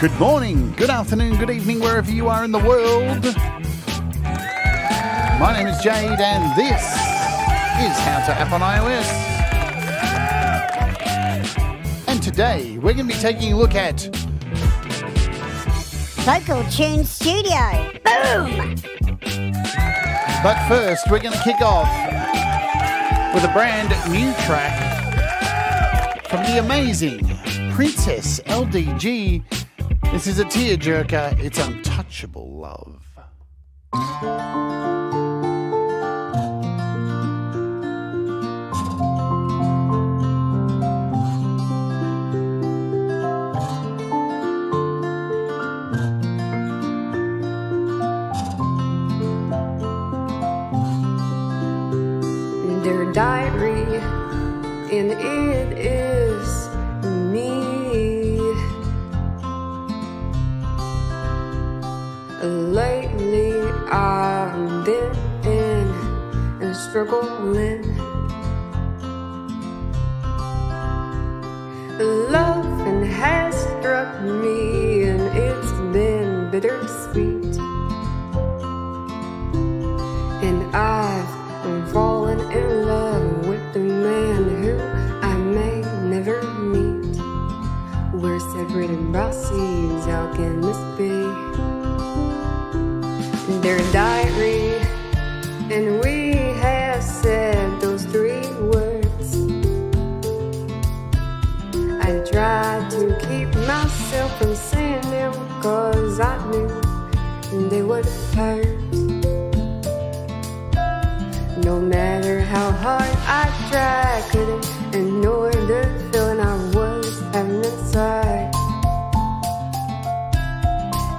Good morning, good afternoon, good evening, wherever you are in the world. My name is Jade, and this is How to App on iOS. And today, we're going to be taking a look at Vocal Tune Studio. Boom! But first, we're going to kick off with a brand new track from the amazing Princess LDG. This is a tearjerker. It's Untouchable Love. Their diary, and it is me. Lately I've been in and struggling. Love has struck me and it's been bittersweet. And I've fallen in love with the man who I may never meet. We're separated by seas, how can this be? Their diary, and we have said those 3 words. I tried to keep myself from saying them, cause I knew they would hurt. No matter how hard I tried, couldn't ignore the feeling I was having inside.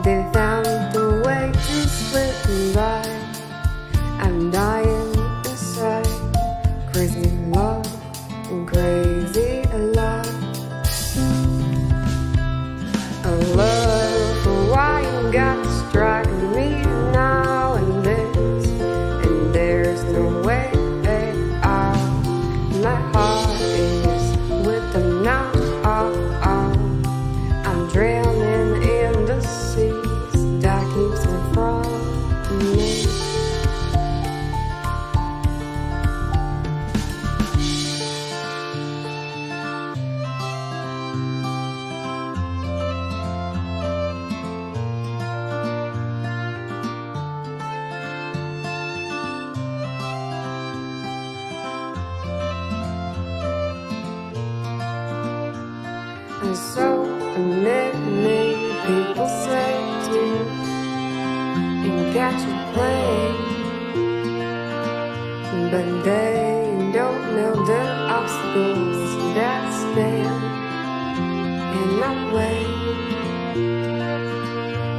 They found the way to slip by. I'm dying inside. Crazy love, crazy love. Love, why you got to strike me now and there's no way out. My heart is with them now. I'm drowning in the seas that keeps me from me. And so many people say to you got your plan, but they don't know the obstacles that stand in my way.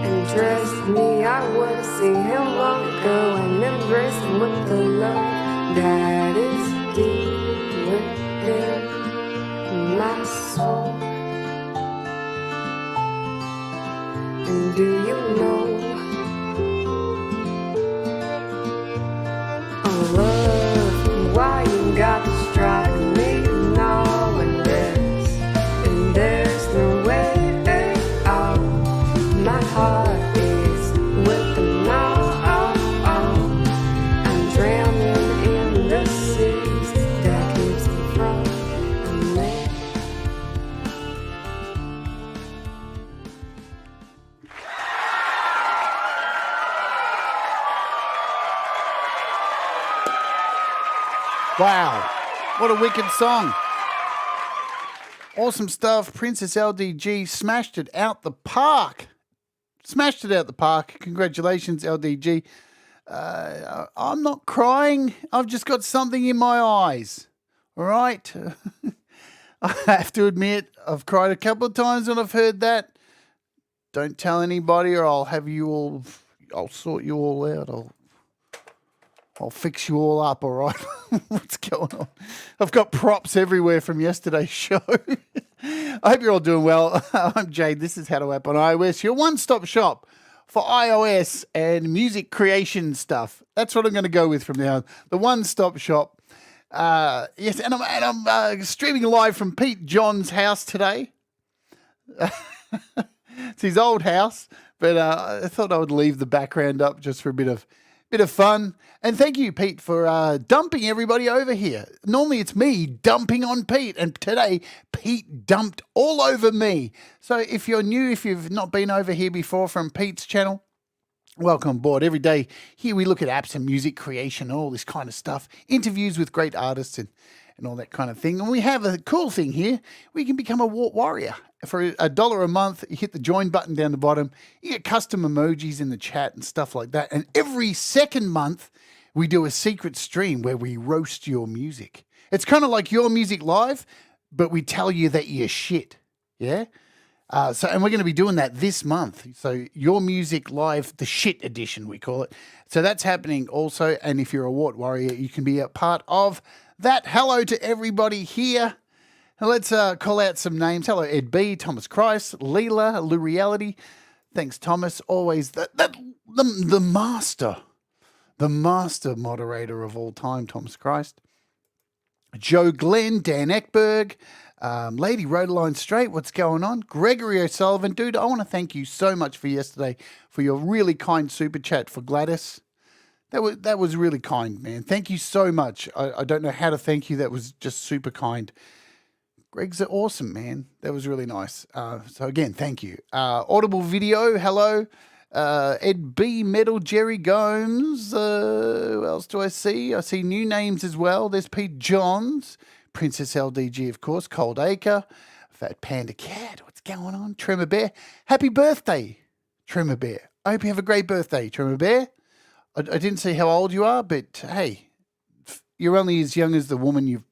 And trust me, I would have seen him long ago and embraced him with the love that is deep within my soul. And do you know, oh love, why you got to strike me now and there's no way out. My heart is with them now. I'm drowning in the seas that keeps me from me. Wow, what a wicked song. Awesome stuff. Princess LDG smashed it out the park. Smashed it out the park. Congratulations, LDG. I'm not crying. I've just got something in my eyes. All right? I have to admit, I've cried a couple of times when I've heard that. Don't tell anybody or I'll sort you all out. I'll fix you all up, all right? What's going on? I've got props everywhere from yesterday's show. I hope you're all doing well. I'm Jade. This is How to App on iOS, your one-stop shop for iOS and music creation stuff. That's what I'm going to go with from now on. The one-stop shop. Yes, and I'm streaming live from Pete John's house today. It's his old house, but I thought I would leave the background up just for a bit of fun. And thank you, Pete, for dumping everybody over here. Normally it's me dumping on Pete, and today Pete dumped all over me. So if you're new, if you've not been over here before from Pete's channel, welcome aboard. Every day here we look at apps and music creation and all this kind of stuff, interviews with great artists and all that kind of thing. And we have a cool thing here. We can become a Wart Warrior. For $1 a month, you hit the join button down the bottom. You get custom emojis in the chat and stuff like that. And every second month, we do a secret stream where we roast your music. It's kind of like Your Music Live, but we tell you that you're shit. Yeah? And we're going to be doing that this month. So Your Music Live, the shit edition, we call it. So that's happening also. And if you're a Wart Warrior, you can be a part of that. Hello to everybody here. Now let's call out some names. Hello, Ed B, Thomas Christ, Leela, Lou Reality. Thanks, Thomas. Always the master moderator of all time, Thomas Christ. Joe Glenn, Dan Eckberg, Lady Rodaline Straight, what's going on? Gregory O'Sullivan, dude, I want to thank you so much for yesterday for your really kind super chat for Gladys. That was really kind, man. Thank you so much. I don't know how to thank you. That was just super kind. Greg's awesome, man. That was really nice. So again, thank you. Audible Video, hello. Ed B, Metal, Jerry Gomes. Who else do I see? I see new names as well. There's Pete Johns, Princess LDG, of course, Cold Acre, Fat Panda Cat. What's going on? Tremor Bear. Happy birthday, Tremor Bear. I hope you have a great birthday, Tremor Bear. I didn't see how old you are, but hey, you're only as young as the woman you're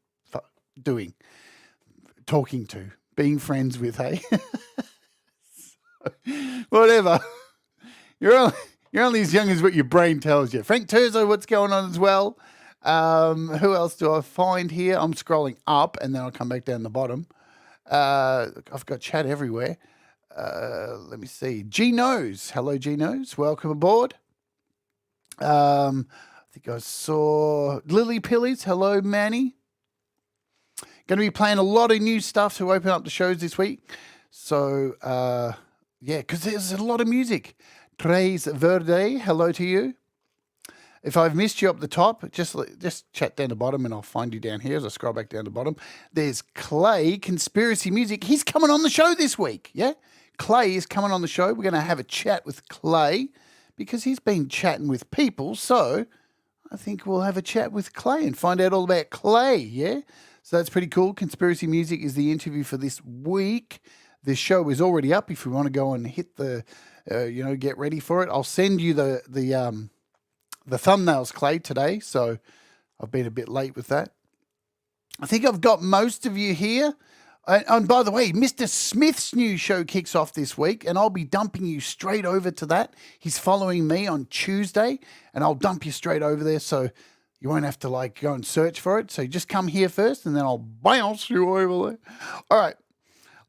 talking to, being friends with, hey? So, whatever. You're only as young as what your brain tells you. Frank Terzo, what's going on as well? Who else do I find here? I'm scrolling up, and then I'll come back down the bottom. I've got chat everywhere. Let me see. G Knows. Hello, G Knows. Welcome aboard. I think I saw Lily Pillies. Hello, Manny. Going to be playing a lot of new stuff to open up the shows this week. So, yeah, because there's a lot of music. Tres Verde, hello to you. If I've missed you up the top, just chat down the bottom and I'll find you down here as I scroll back down the bottom. There's Clay, Conspiracy Music. He's coming on the show this week, yeah? Clay is coming on the show. We're going to have a chat with Clay because he's been chatting with people. So I think we'll have a chat with Clay and find out all about Clay, yeah? So that's pretty cool. Conspiracy Music is the interview for this week. This show is already up. If you want to go and hit the, get ready for it. I'll send you the thumbnails, Clay, today. So I've been a bit late with that. I think I've got most of you here. And by the way, Mr. Smith's new show kicks off this week, and I'll be dumping you straight over to that. He's following me on Tuesday, and I'll dump you straight over there. So you won't have to go and search for it. So just come here first and then I'll bounce you over there. All right.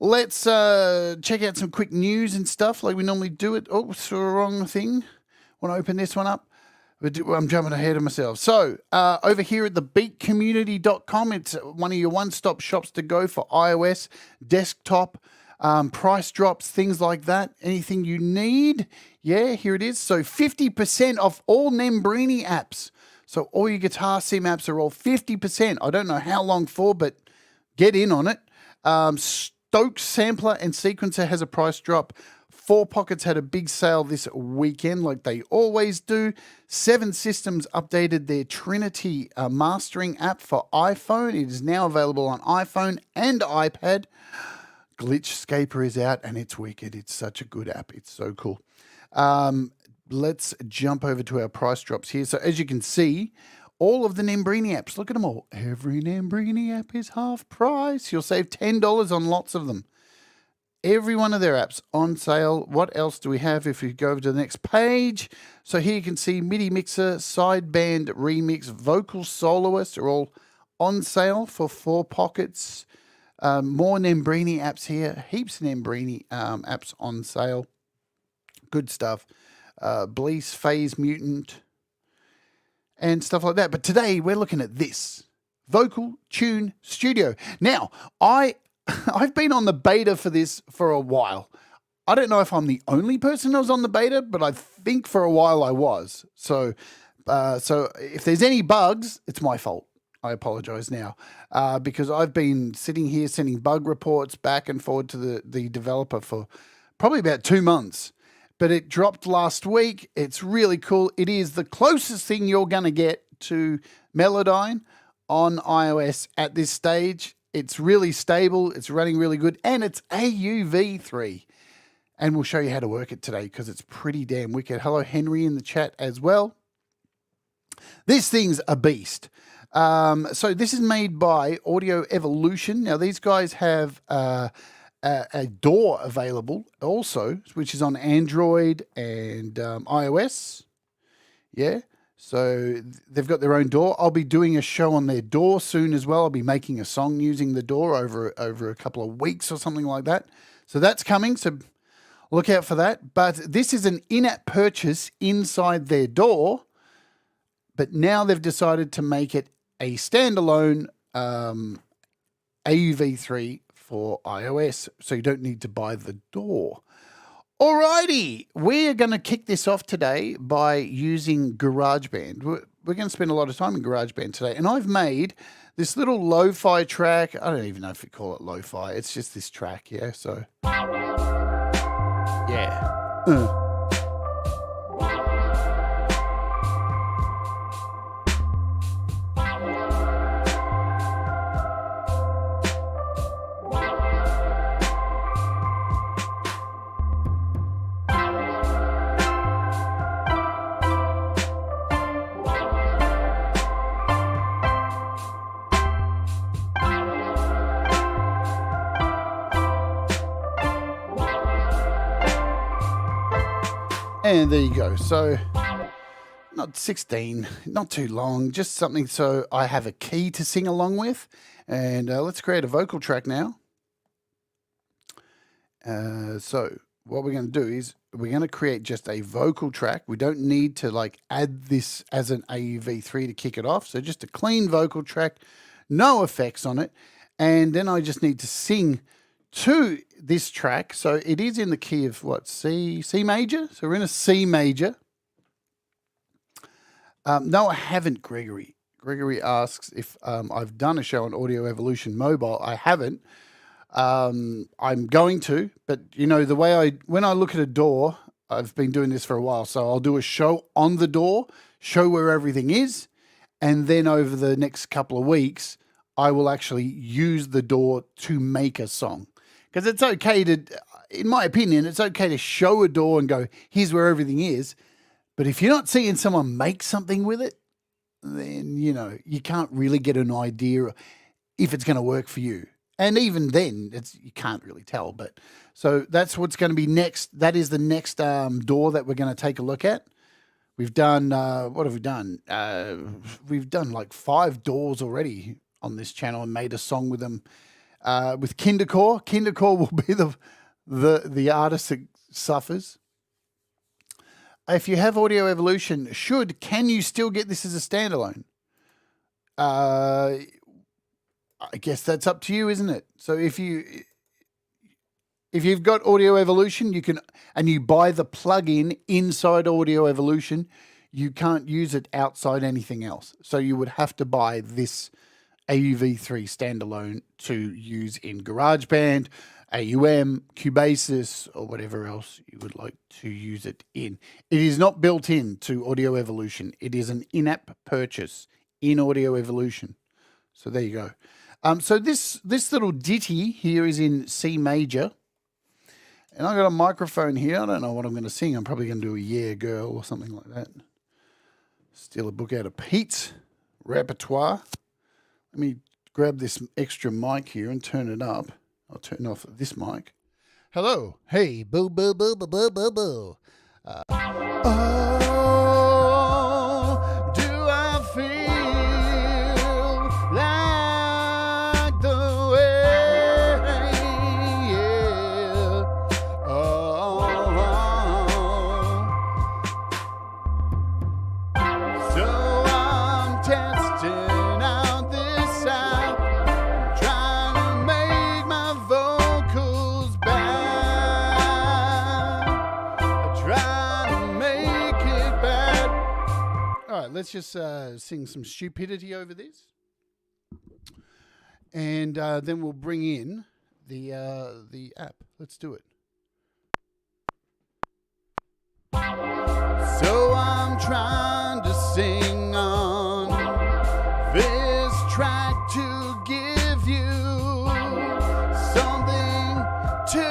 Let's check out some quick news and stuff like we normally do it. Oh, it's the wrong thing. Want to open this one up? I'm jumping ahead of myself. So over here at thebeatcommunity.com, it's one of your one-stop shops to go for iOS, desktop, price drops, things like that. Anything you need. Yeah, here it is. So 50% off all Nembrini apps. So all your guitar sim apps are all 50%. I don't know how long for, but get in on it. Stokes Sampler and Sequencer has a price drop. 4 Pockets had a big sale this weekend like they always do. 7 Systems updated their Trinity mastering app for iPhone. It is now available on iPhone and iPad. Glitchscaper is out and it's wicked. It's such a good app. It's so cool. Let's jump over to our price drops here. So as you can see, all of the Nembrini apps, look at them all. Every Nembrini app is half price. You'll save $10 on lots of them. Every one of their apps on sale. What else do we have if we go over to the next page? So here you can see MIDI Mixer, Sideband Remix, Vocal Soloist are all on sale for 4 Pockets. More Nembrini apps here. Heaps of Nembrini apps on sale. Good stuff. Blease, Phase Mutant, and stuff like that. But today we're looking at this Vocal Tune Studio. Now, I've been on the beta for this for a while. I don't know if I'm the only person that was on the beta, but I think for a while I was. So if there's any bugs, it's my fault. I apologize now because I've been sitting here sending bug reports back and forward to the developer for probably about 2 months. But it dropped last week. It's really cool. It is the closest thing you're going to get to Melodyne on iOS at this stage. It's really stable. It's running really good. And it's AUv3. And we'll show you how to work it today because it's pretty damn wicked. Hello, Henry, in the chat as well. This thing's a beast. So this is made by Audio Evolution. Now, these guys have a DAW available also, which is on Android and iOS. Yeah, so they've got their own DAW. I'll be doing a show on their DAW soon as well. I'll be making a song using the DAW over a couple of weeks or something like that. So that's coming, so look out for that. But this is an in-app purchase inside their DAW, but now they've decided to make it a standalone AUv3 for iOS, so you don't need to buy the DAW. Alrighty, we're going to kick this off today by using GarageBand. We're going to spend a lot of time in GarageBand today, and I've made this little lo-fi track. I don't even know if you call it lo-fi. It's just this track, yeah, so yeah. And there you go. So not 16, not too long, just something so I have a key to sing along with. And let's create a vocal track now. So what we're going to do is we're going to create just a vocal track. We don't need to like add this as an AUv3 to kick it off. So just a clean vocal track, no effects on it. And then I just need to sing to this track. So it is in the key of what, C major? So we're in a C major. No, I haven't, Gregory. Gregory asks if I've done a show on Audio Evolution Mobile. I haven't. I'm going to, but you know, the way when I look at a DAW, I've been doing this for a while, so I'll do a show on the DAW, show where everything is, and then over the next couple of weeks, I will actually use the DAW to make a song. Because it's okay to, in my opinion, it's okay to show a DAW and go, here's where everything is. But if you're not seeing someone make something with it, then, you know, you can't really get an idea if it's going to work for you. And even then, you can't really tell. But so that's what's going to be next. That is the next DAW that we're going to take a look at. We've done, what have we done? We've done like 5 DAWs already on this channel and made a song with them. With Kindercore. Kindercore will be the artist that suffers. If you have Audio Evolution, can you still get this as a standalone? I guess that's up to you, isn't it? So if you've got Audio Evolution, you can, and you buy the plugin inside Audio Evolution, you can't use it outside anything else. So you would have to buy this AUv3 standalone to use in GarageBand, AUM, Cubasis, or whatever else you would like to use it in. It is not built in to Audio Evolution. It is an in-app purchase in Audio Evolution. So there you go. So this little ditty here is in C major. And I've got a microphone here. I don't know what I'm going to sing. I'm probably going to do a Yeah Girl or something like that. Steal a book out of Pete's repertoire. Let me grab this extra mic here and turn it up. I'll turn off this mic. Hello. Hey, boo, boo, boo, boo, boo, boo, boo. Oh, do I feel like the way, yeah. Oh, right, let's just sing some stupidity over this. And then we'll bring in the app. Let's do it. So I'm trying to sing on this track to give you something to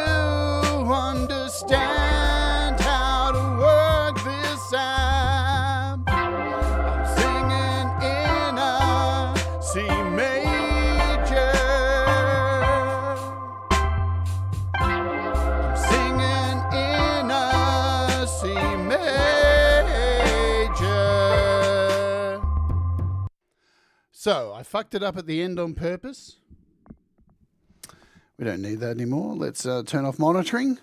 understand how to work this app. I'm singing in a C major. I'm singing in a C major. So I fucked it up at the end on purpose. We don't need that anymore. Let's turn off monitoring.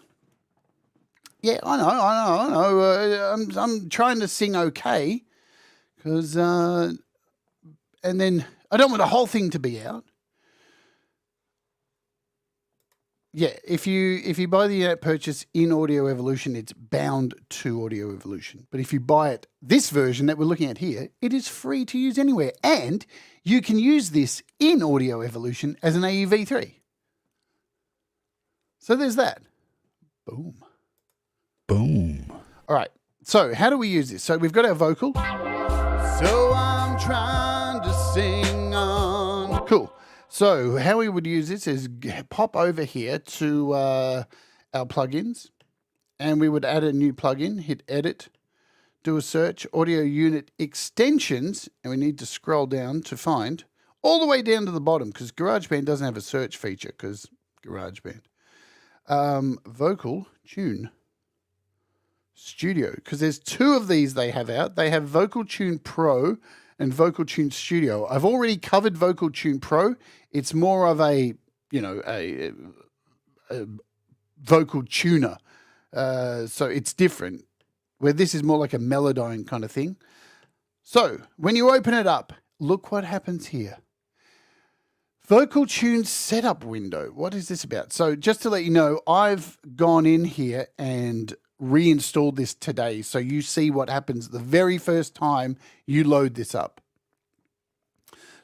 Yeah, I know. I'm trying to sing okay, because and then I don't want the whole thing to be out. Yeah, if you buy the in-app purchase in Audio Evolution, it's bound to Audio Evolution. But if you buy it, this version that we're looking at here, it is free to use anywhere, and you can use this in Audio Evolution as an AUv3. So there's that. Boom. Boom. All right. So how do we use this? So we've got our vocal. So I'm trying to sing on. Cool. So how we would use this is pop over here to our plugins, and we would add a new plugin, hit edit, do a search, audio unit extensions, and we need to scroll down to find all the way down to the bottom, because GarageBand doesn't have a search feature, because GarageBand. Vocal Tune Studio, because there's two of these they have out. They have Vocal Tune Pro and Vocal Tune Studio. I've already covered Vocal Tune Pro. It's more of a vocal tuner, so it's different, where this is more like a Melodyne kind of thing. So when you open it up, look what happens here. Vocal Tune setup window. What is this about? So just to let you know, I've gone in here and reinstalled this today, so you see what happens the very first time you load this up.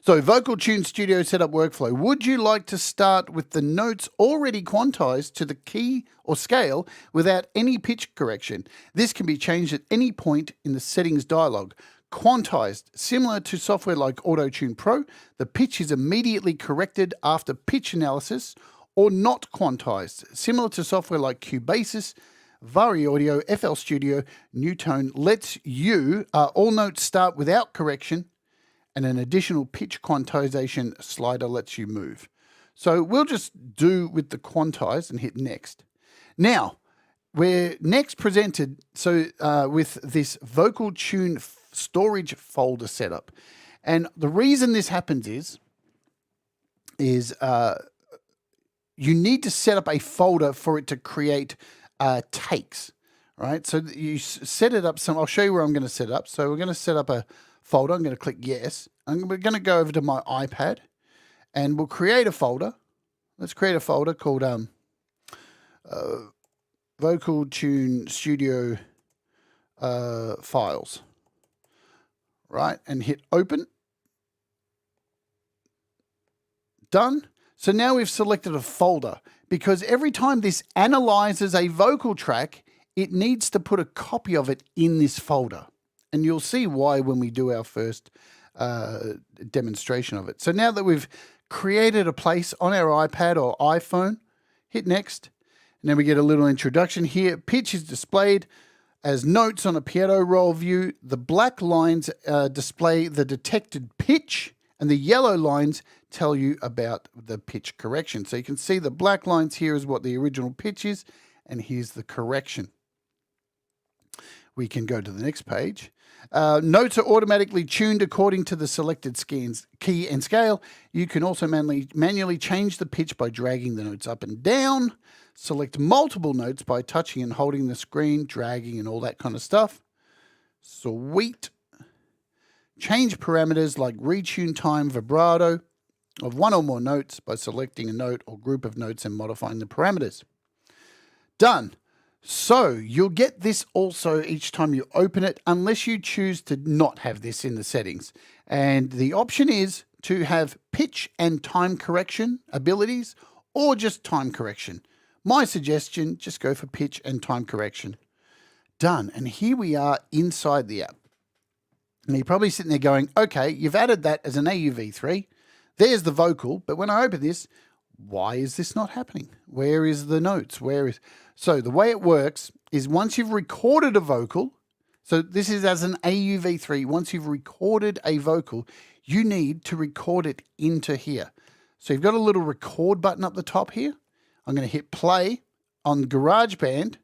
So Vocal Tune Studio setup workflow. Would you like to start with the notes already quantized to the key or scale without any pitch correction? This can be changed at any point in the settings dialog. Quantized, similar to software like Auto-Tune Pro, the pitch is immediately corrected after pitch analysis, or not quantized, similar to software like Cubasis, Vari Audio, FL Studio, Newtone, lets you all notes start without correction, and an additional pitch quantization slider lets you move. So we'll just do with the quantized and hit next. Now, we're next presented with this Vocal Tune storage folder setup. And the reason this happens is you need to set up a folder for it to create takes, right? So you set it up. I'll show you where I'm going to set it up. So we're going to set up a folder. I'm going to click yes. We're going to go over to my iPad, and we'll create a folder. Let's create a folder called Vocal Tune Studio files. Right, and hit open. Done. So now we've selected a folder, because every time this analyzes a vocal track, it needs to put a copy of it in this folder. And you'll see why when we do our first demonstration of it. So now that we've created a place on our iPad or iPhone, hit next. And then we get a little introduction here. Pitch is displayed as notes on a piano roll view. The black lines display the detected pitch, and the yellow lines tell you about the pitch correction. So you can see the black lines here is what the original pitch is, and here's the correction. We can go to the next page. Notes are automatically tuned according to the selected key and scale. You can also manually change the pitch by dragging the notes up and down. Select multiple notes by touching and holding the screen, dragging and all that kind of stuff. Sweet. Change parameters like retune time, vibrato of one or more notes by selecting a note or group of notes and modifying the parameters. Done. So you'll get this also each time you open it, unless you choose to not have this in the settings. And the option is to have pitch and time correction abilities or just time correction. My suggestion, just go for pitch and time correction. Done. And here we are inside the app. And you're probably sitting there going, okay, you've added that as an AUv3. There's the vocal, but when I open this, why is this not happening? Where is the notes? So the way it works is once you've recorded a vocal, so this is as an AUv3, once you've recorded a vocal, you need to record it into here. So you've got a little record button up the top here. I'm going to hit play on GarageBand,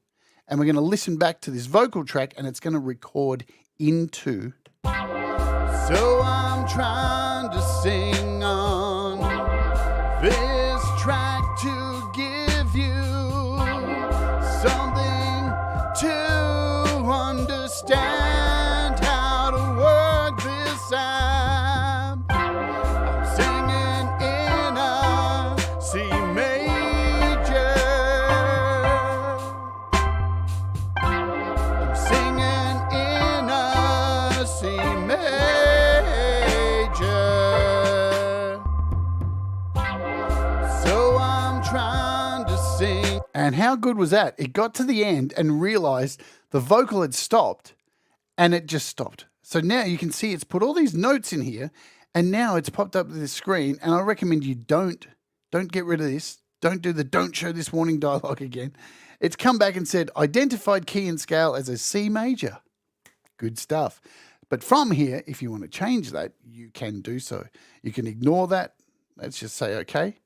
and we're going to listen back to this vocal track, and it's going to record into. So I'm trying to sing on this track to give you something to understand how to work this app. I'm singing in a C major. I'm singing in a C major. So I'm trying to sing. And how good was that? It got to the end and realized the vocal had stopped, and it just stopped. So now you can see it's put all these notes in here, and now it's popped up to the screen. And I recommend you don't get rid of this. Don't show this warning dialogue again. It's come back and said identified key and scale as a C major. Good stuff. But from here, if you want to change that, you can do so. You can ignore that. Let's just say okay.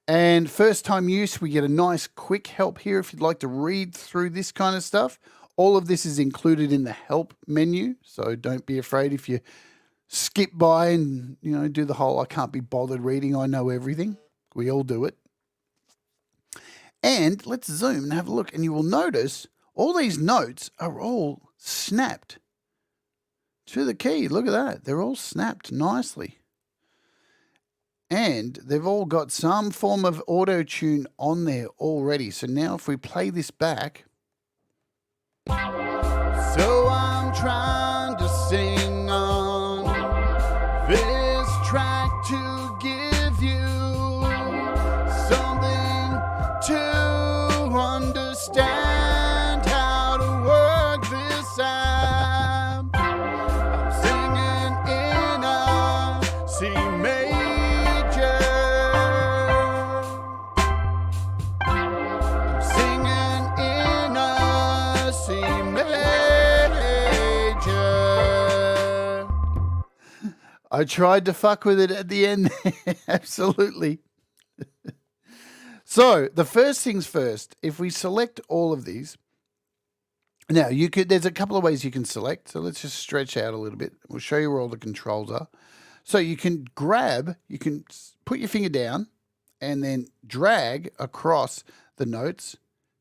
And first time use, we get a nice quick help here if you'd like to read through this kind of stuff. All of this is included in the help menu, so don't be afraid if you skip by and do the whole I can't be bothered reading, I know everything. We all do it. And let's zoom and have a look, and you will notice all these notes are all snapped to the key. Look at that. They're all snapped nicely. And they've all got some form of auto-tune on there already. So now if we play this back. So I'm trying to sing on this track to give you something to understand how to work this app. I'm singing in a C major. I'm singing in a C major. I tried to fuck with it at the end. Absolutely. So the first things first, if we select all of these, now there's a couple of ways you can select. So let's just stretch out a little bit. We'll show you where all the controls are. So you can put your finger down and then drag across the notes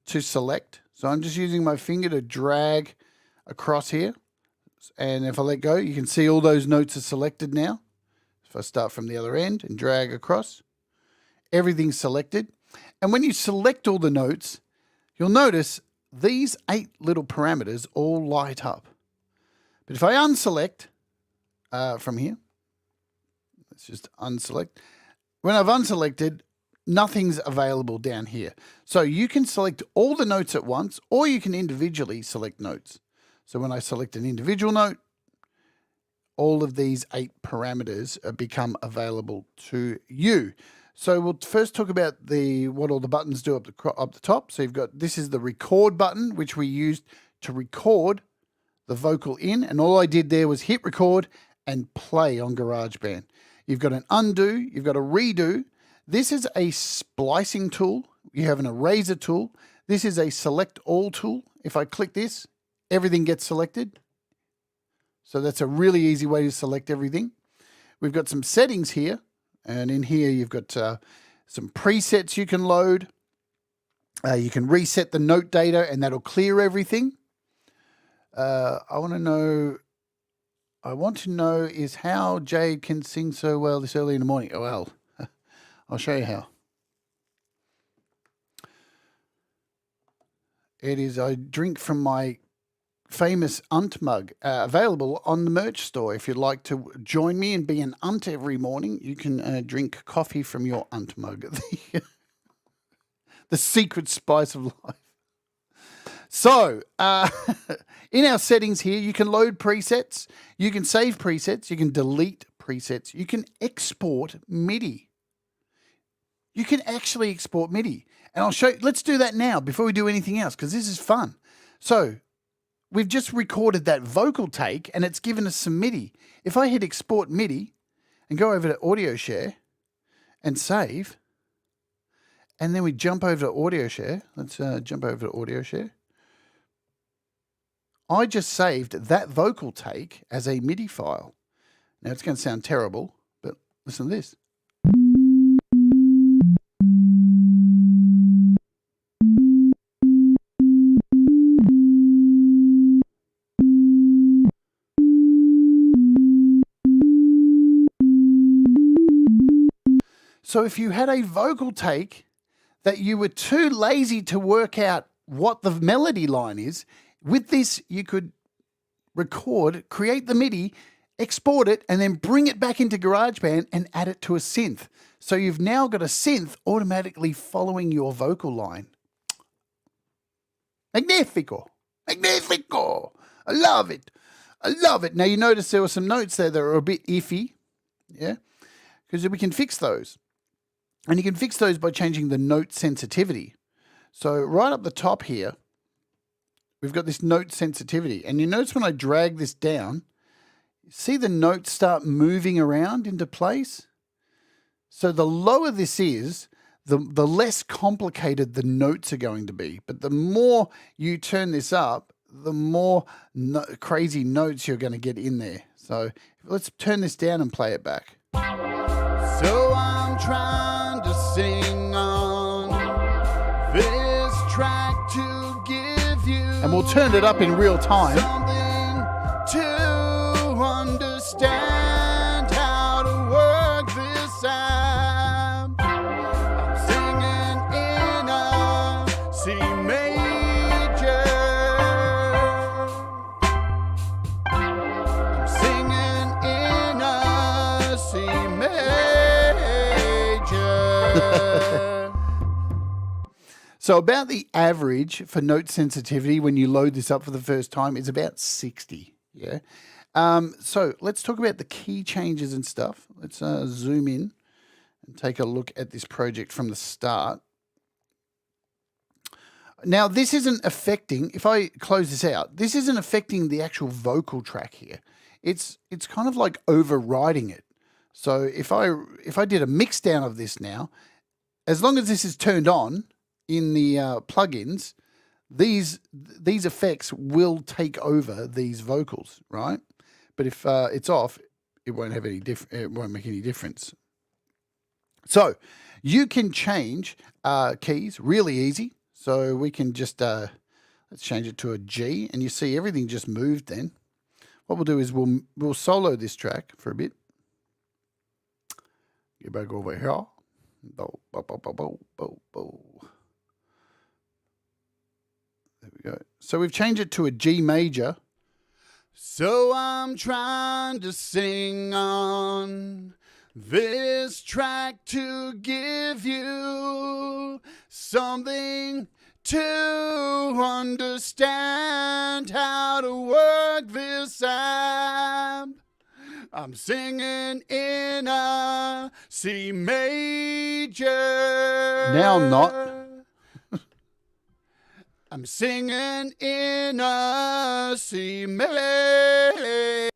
to select. So I'm just using my finger to drag across here. And if I let go, you can see all those notes are selected now. If I start from the other end and drag across, everything's selected. And when you select all the notes, you'll notice these 8 little parameters all light up. But if I unselect from here, let's just unselect. When I've unselected, nothing's available down here. So you can select all the notes at once, or you can individually select notes. So when I select an individual note, all of these 8 parameters become available to you. So we'll first talk about what all the buttons do up the top. So this is the record button, which we used to record the vocal in. And all I did there was hit record and play on GarageBand. You've got an undo, you've got a redo. This is a splicing tool. You have an eraser tool. This is a select all tool. If I click this, everything gets selected. So that's a really easy way to select everything. We've got some settings here. And in here, you've got some presets you can load. You can reset the note data, and that'll clear everything. I want to know is how Jade can sing so well this early in the morning. Oh, well, I'll show you how. It is I drink from my famous Unt mug, available on the merch store. If you'd like to join me and be an Unt every morning, you can drink coffee from your Unt mug. The secret spice of life. So, in our settings here, you can load presets, you can save presets, you can delete presets, you can export MIDI. You can actually export MIDI. And I'll show you, let's do that now before we do anything else, because this is fun. So, we've just recorded that vocal take and it's given us some MIDI. If I hit export MIDI and go over to audio share and save, and then we jump over to audio share. Let's jump over to audio share. I just saved that vocal take as a MIDI file. Now it's going to sound terrible, but listen to this. So if you had a vocal take that you were too lazy to work out what the melody line is, with this you could record, create the MIDI, export it, and then bring it back into GarageBand and add it to a synth. So you've now got a synth automatically following your vocal line. Magnifico. Magnifico. I love it. I love it. Now you notice there were some notes there that are a bit iffy. Yeah. Because we can fix those. And you can fix those by changing the note sensitivity. So right up the top here, we've got this note sensitivity. And you notice when I drag this down, see the notes start moving around into place? So the lower this is, the less complicated the notes are going to be. But the more you turn this up, the more crazy notes you're going to get in there. So let's turn this down and play it back. So I'm trying to sing on this track to give you, and we'll turn it up in real time. Something to understand how to work this out. I'm singing in a C major. I'm singing in a C major. So about the average for note sensitivity when you load this up for the first time is about 60. Yeah. So let's talk about the key changes and stuff. Let's zoom in and take a look at this project from the start. Now this isn't affecting, if I close this out, this isn't affecting the actual vocal track here. It's kind of like overriding it. So if I did a mix down of this now, as long as this is turned on in the plugins, these effects will take over these vocals, right? But if it's off, it won't have any it won't make any difference. So you can change keys really easy. So we can just let's change it to a G, and you see everything just moved. Then what we'll do is we'll solo this track for a bit. Get back over here. Bo, bo, bo, bo, bo, bo, bo. There we go. So we've changed it to a G major. So I'm trying to sing on this track to give you something to understand how to work this out. I'm singing in a C major. Now I'm not. I'm singing in a C major.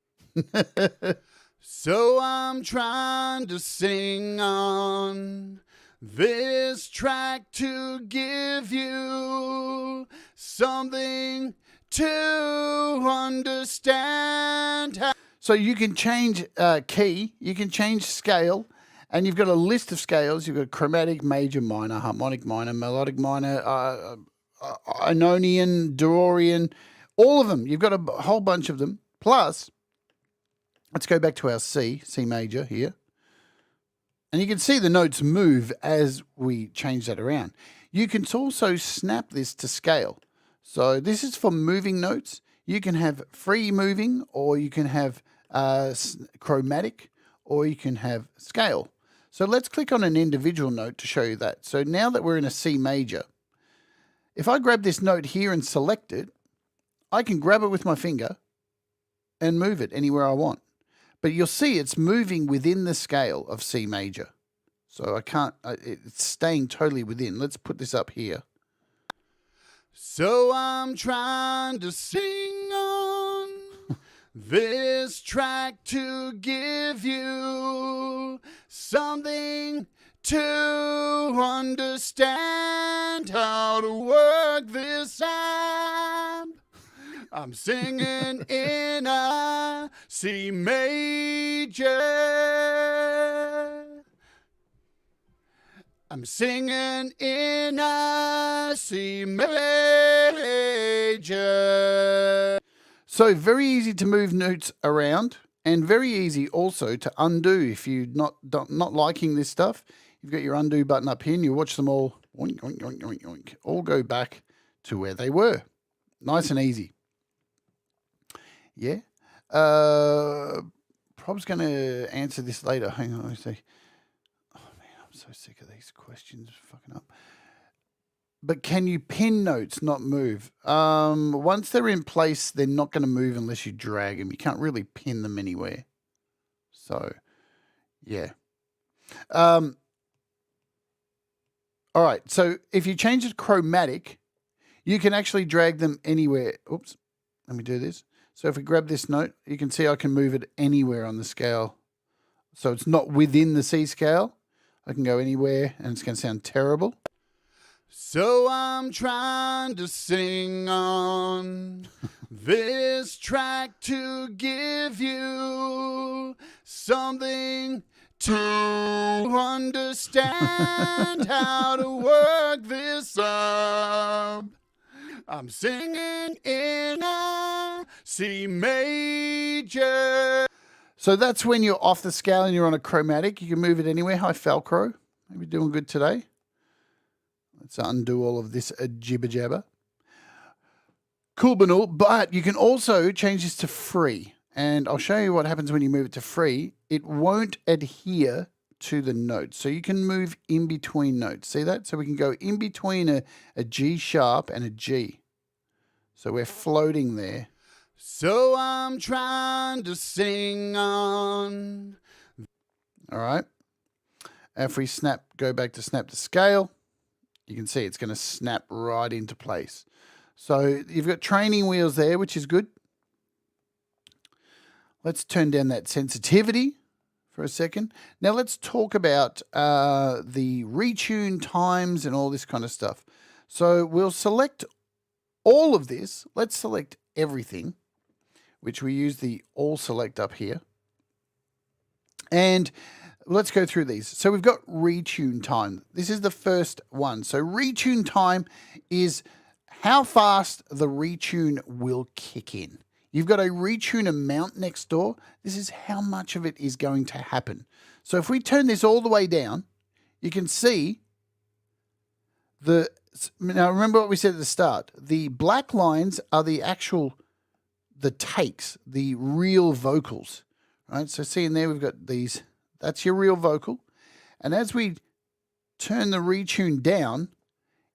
So I'm trying to sing on this track to give you something to understand. So you can change key, you can change scale, and you've got a list of scales. You've got chromatic, major, minor, harmonic minor, melodic minor, Ionian, Dorian, all of them. You've got a whole bunch of them. Plus, let's go back to our C major here. And you can see the notes move as we change that around. You can also snap this to scale. So this is for moving notes. You can have free moving, or you can have chromatic, or you can have scale. So let's click on an individual note to show you that. So now that we're in a C major, if I grab this note here and select it, I can grab it with my finger and move it anywhere I want. But you'll see it's moving within the scale of C major. So I can't, it's staying totally within. Let's put this up here. So I'm trying to sing on this track to give you something to understand how to work this app. I'm singing in a C major. I'm singing in a C major. So very easy to move notes around, and very easy also to undo if you're not liking this stuff. You've got your undo button up here, and you watch them all oink, oink, oink, oink, oink, all go back to where they were. Nice and easy. Yeah. Prob's going to answer this later. Hang on, let me see. So sick of these questions fucking up. But can you pin notes, not move? Once they're in place, they're not going to move unless you drag them. You can't really pin them anywhere. So, yeah. All right. So if you change it to chromatic, you can actually drag them anywhere. Oops. Let me do this. So if we grab this note, you can see I can move it anywhere on the scale. So it's not within the C scale. I can go anywhere, and it's going to sound terrible. So I'm trying to sing on this track to give you something to understand how to work this up. I'm singing in a C major. So that's when you're off the scale and you're on a chromatic. You can move it anywhere. Hi, Falcro. Maybe doing good today. Let's undo all of this jibber jabber. Cool, banal. But you can also change this to free. And I'll show you what happens when you move it to free. It won't adhere to the notes. So you can move in between notes. See that? So we can go in between a G sharp and a G. So we're floating there. So I'm trying to sing on. All right. If we go back to snap to scale, you can see it's going to snap right into place. So you've got training wheels there, which is good. Let's turn down that sensitivity for a second. Now let's talk about the retune times and all this kind of stuff. So we'll select all of this. Let's select everything, which we use the all select up here. And let's go through these. So we've got retune time. This is the first one. So retune time is how fast the retune will kick in. You've got a retune amount next door. This is how much of it is going to happen. So if we turn this all the way down, you can see now remember what we said at the start. The black lines are the takes, the real vocals, right? So see in there, we've got these, that's your real vocal. And as we turn the retune down,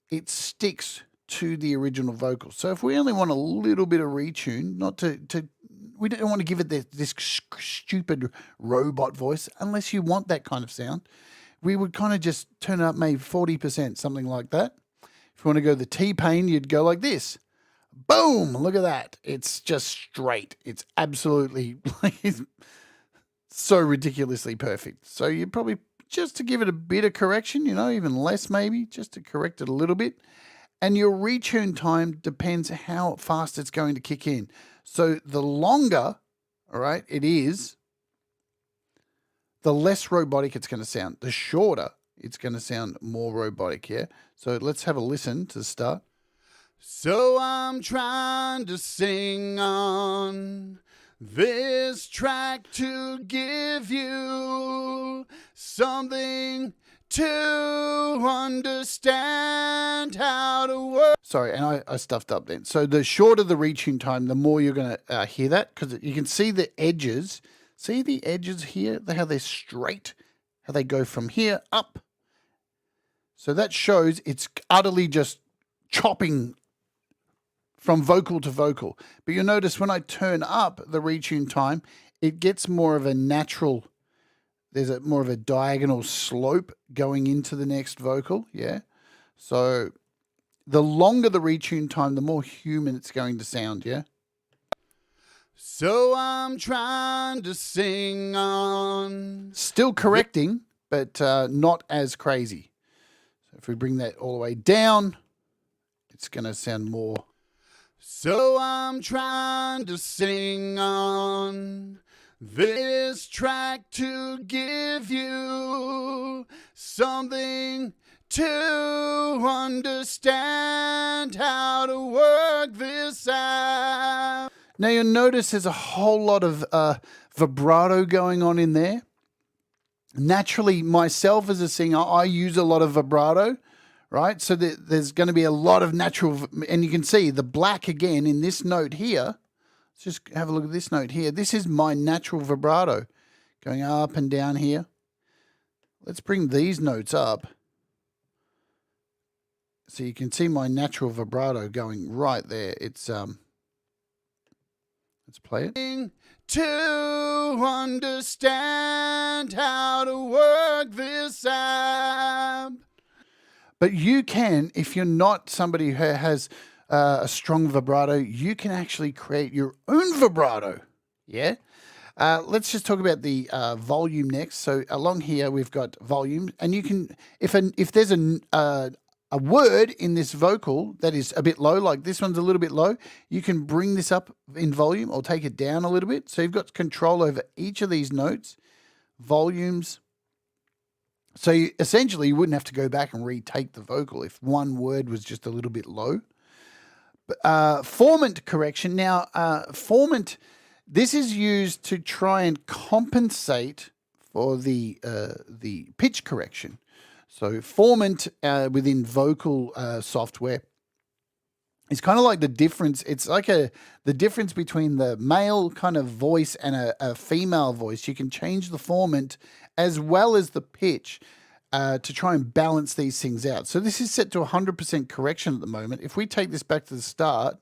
it sticks to the original vocal. So if we only want a little bit of retune, we don't want to give it this stupid robot voice, unless you want that kind of sound. We would kind of just turn it up maybe 40%, something like that. If you want to go the T-Pain, you'd go like this. Boom! Look at that. It's just straight. It's absolutely it's so ridiculously perfect. So you probably, just to give it a bit of correction, even less maybe, just to correct it a little bit. And your retune time depends how fast it's going to kick in. So the longer, all right, it is, the less robotic it's going to sound. The shorter, it's going to sound more robotic, yeah? So let's have a listen to the start. So I'm trying to sing on this track to give you something to understand how to work. Sorry, and I stuffed up then. So the shorter the retune time, the more you're going to hear that, because you can see the edges. See the edges here, how they're straight, how they go from here up. So that shows it's utterly just chopping from vocal to vocal. But you'll notice when I turn up the retune time, it gets more of a natural, there's more of a diagonal slope going into the next vocal, yeah? So the longer the retune time, the more human it's going to sound, yeah? So I'm trying to sing on. Still correcting, but not as crazy. So if we bring that all the way down, it's going to sound more. So I'm trying to sing on this track to give you something to understand how to work this out. Now you'll notice there's a whole lot of vibrato going on in there. Naturally, myself as a singer, I use a lot of vibrato, right? So there's going to be a lot of natural, and you can see the black again in this note here. Let's just have a look at this note here. This is my natural vibrato going up and down here. Let's bring these notes up. So you can see my natural vibrato going right there. It's let's play it. To understand how to work this out. But you can, if you're not somebody who has a strong vibrato, you can actually create your own vibrato. Yeah. Let's just talk about the volume next. So along here we've got volume, and you can, if there's a word in this vocal that is a bit low, like this one's a little bit low, you can bring this up in volume or take it down a little bit. So you've got control over each of these notes, volumes. So essentially you wouldn't have to go back and retake the vocal if one word was just a little bit low. But, formant correction. Now, formant, this is used to try and compensate for the pitch correction. So formant within vocal software is kind of like the difference. It's like the difference between the male kind of voice and a female voice. You can change the formant as well as the pitch to try and balance these things out. So this is set to 100% correction at the moment. If we take this back to the start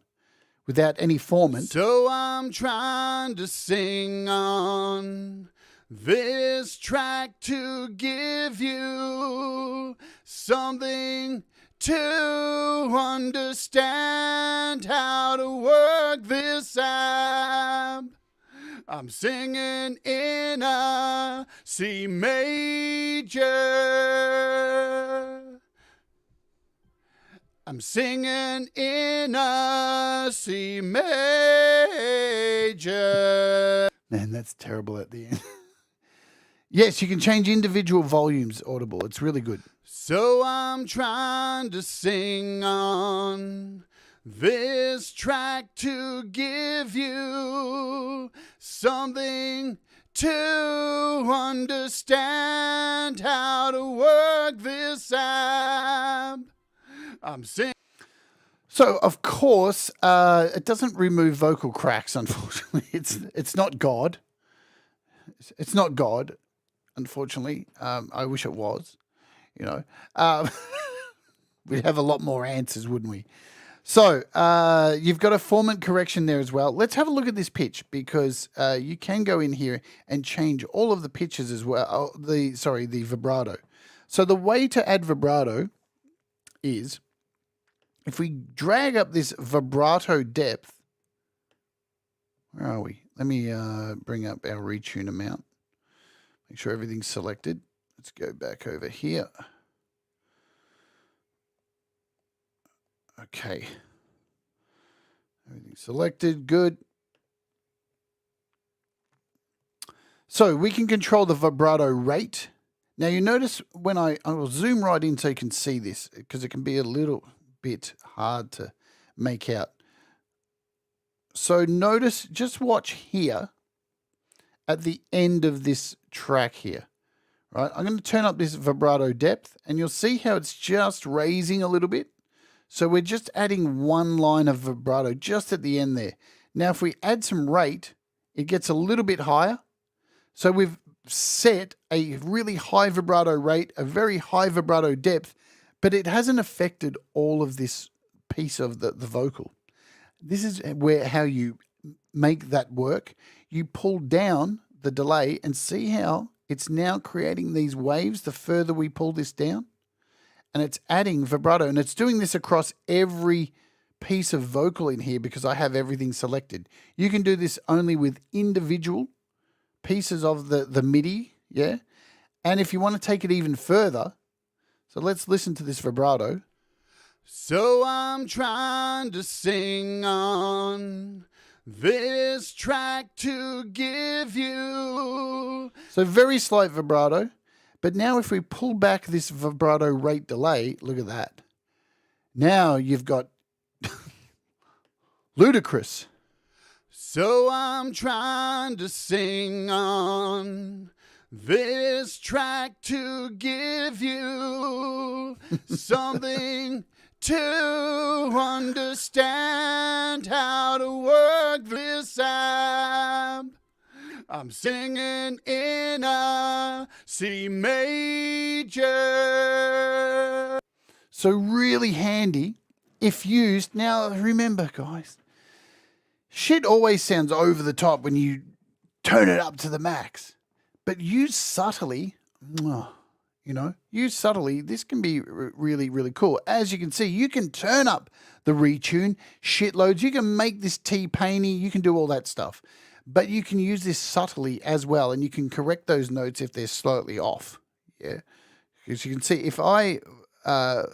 without any formant. So I'm trying to sing on this track to give you something to understand how to work this out. I'm singing in a C major. I'm singing in a C major. Man, that's terrible at the end. Yes, you can change individual volumes audible. It's really good. So I'm trying to sing on this track to give you something to understand how to work this out. I'm singing. So, of course, it doesn't remove vocal cracks, unfortunately. It's not God. It's not God. Unfortunately, I wish it was, you know. We'd have a lot more answers, wouldn't we? So you've got a formant correction there as well. Let's have a look at this pitch, because you can go in here and change all of the pitches as well. The vibrato. So the way to add vibrato is if we drag up this vibrato depth. Where are we? Let me bring up our retune amount. Make sure everything's selected. Let's go back over here. Okay. Everything's selected. Good. So we can control the vibrato rate. Now you notice when I will zoom right in so you can see this, because it can be a little bit hard to make out. So notice, just watch here at the end of this track here, Right, I'm going to turn up this vibrato depth, and you'll see how it's just raising a little bit. So we're just adding one line of vibrato just at the end there. Now, if we add some rate, it gets a little bit higher. So we've set a really high vibrato rate, a very high vibrato depth, but it hasn't affected all of this piece of the vocal. This is how you make that work. You pull down the delay and see how it's now creating these waves the further we pull this down. And it's adding vibrato, and it's doing this across every piece of vocal in here because I have everything selected. You can do this only with individual pieces of the MIDI, yeah? And if you want to take it even further, so let's listen to this vibrato. So I'm trying to sing on this track to give you. So very slight vibrato. But now if we pull back this vibrato rate delay, look at that. Now you've got ludicrous. So I'm trying to sing on this track to give you something to understand how to work this app. I'm singing in a C major. So really handy if used. Now remember, guys, shit always sounds over the top when you turn it up to the max. But use subtly, use subtly. This can be really, really cool. As you can see, you can turn up the retune shitloads. You can make this T-painy. You can do all that stuff. But you can use this subtly as well, and you can correct those notes if they're slightly off. Yeah, because you can see if I, so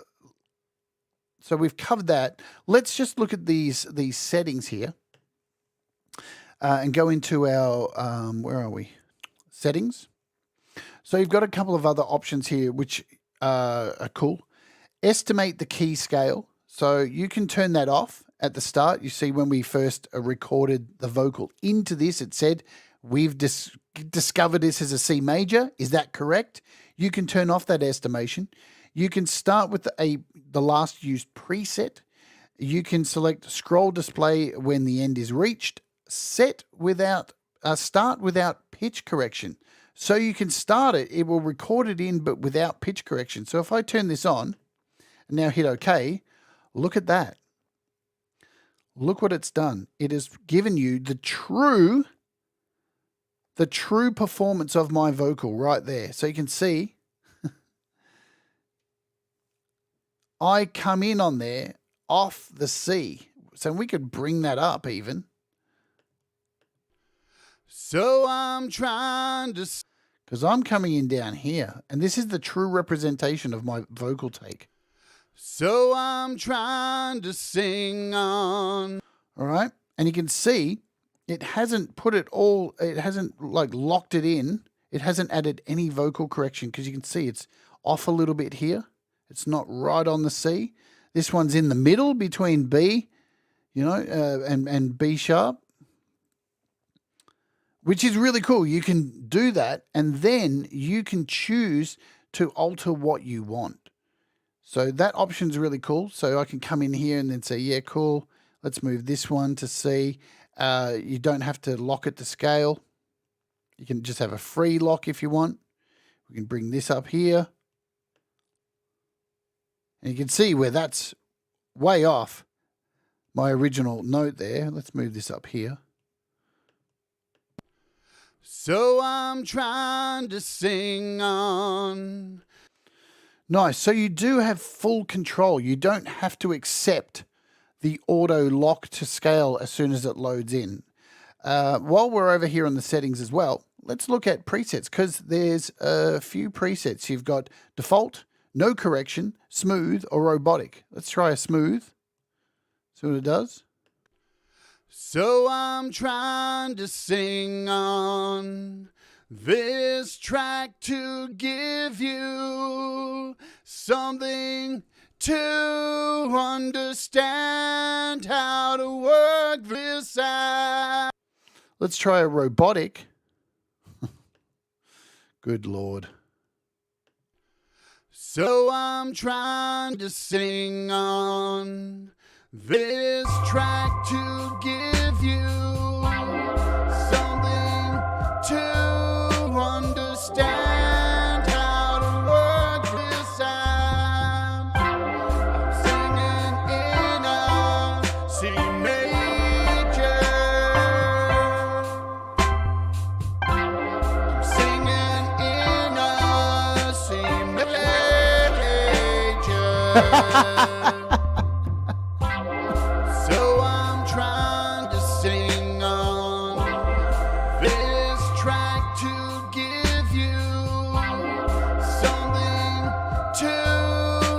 we've covered that. Let's just look at these settings here, and go into our where are we? Settings. So you've got a couple of other options here which are cool. Estimate the key scale. So you can turn that off. At the start, you see when we first recorded the vocal into this, it said, we've discovered this as a C major. Is that correct? You can turn off that estimation. You can start with the last used preset. You can select scroll display when the end is reached. Start without pitch correction. So you can start it. It will record it in, but without pitch correction. So if I turn this on and now hit OK, look at that. Look what it's done. It has given you the true performance of my vocal right there. So you can see I come in on there off the C. So we could bring that up even. So I'm trying to, because I'm coming in down here, and this is the true representation of my vocal take. So I'm trying to sing on. All right. And you can see it hasn't put it all, it hasn't like locked it in. It hasn't added any vocal correction because you can see it's off a little bit here. It's not right on the C. This one's in the middle between B, and B sharp, which is really cool. You can do that, and then you can choose to alter what you want. So that option is really cool. So I can come in here and then say, yeah, cool. Let's move this one to C. You don't have to lock it to scale. You can just have a free lock if you want. We can bring this up here. And you can see where that's way off my original note there. Let's move this up here. So I'm trying to sing on. Nice. So you do have full control. You don't have to accept the auto lock to scale as soon as it loads in. While we're over here on the settings as well, let's look at presets because there's a few presets. You've got default, no correction, smooth, or robotic. Let's try a smooth. See what it does. So I'm trying to sing on this track to give you something to understand how to work this out. Let's try a robotic. Good Lord. So I'm trying to sing on this track to give you something to understand how to work this out. I'm singing in a C major. I'm singing in a C major. So I'm trying to sing on this track to give you something to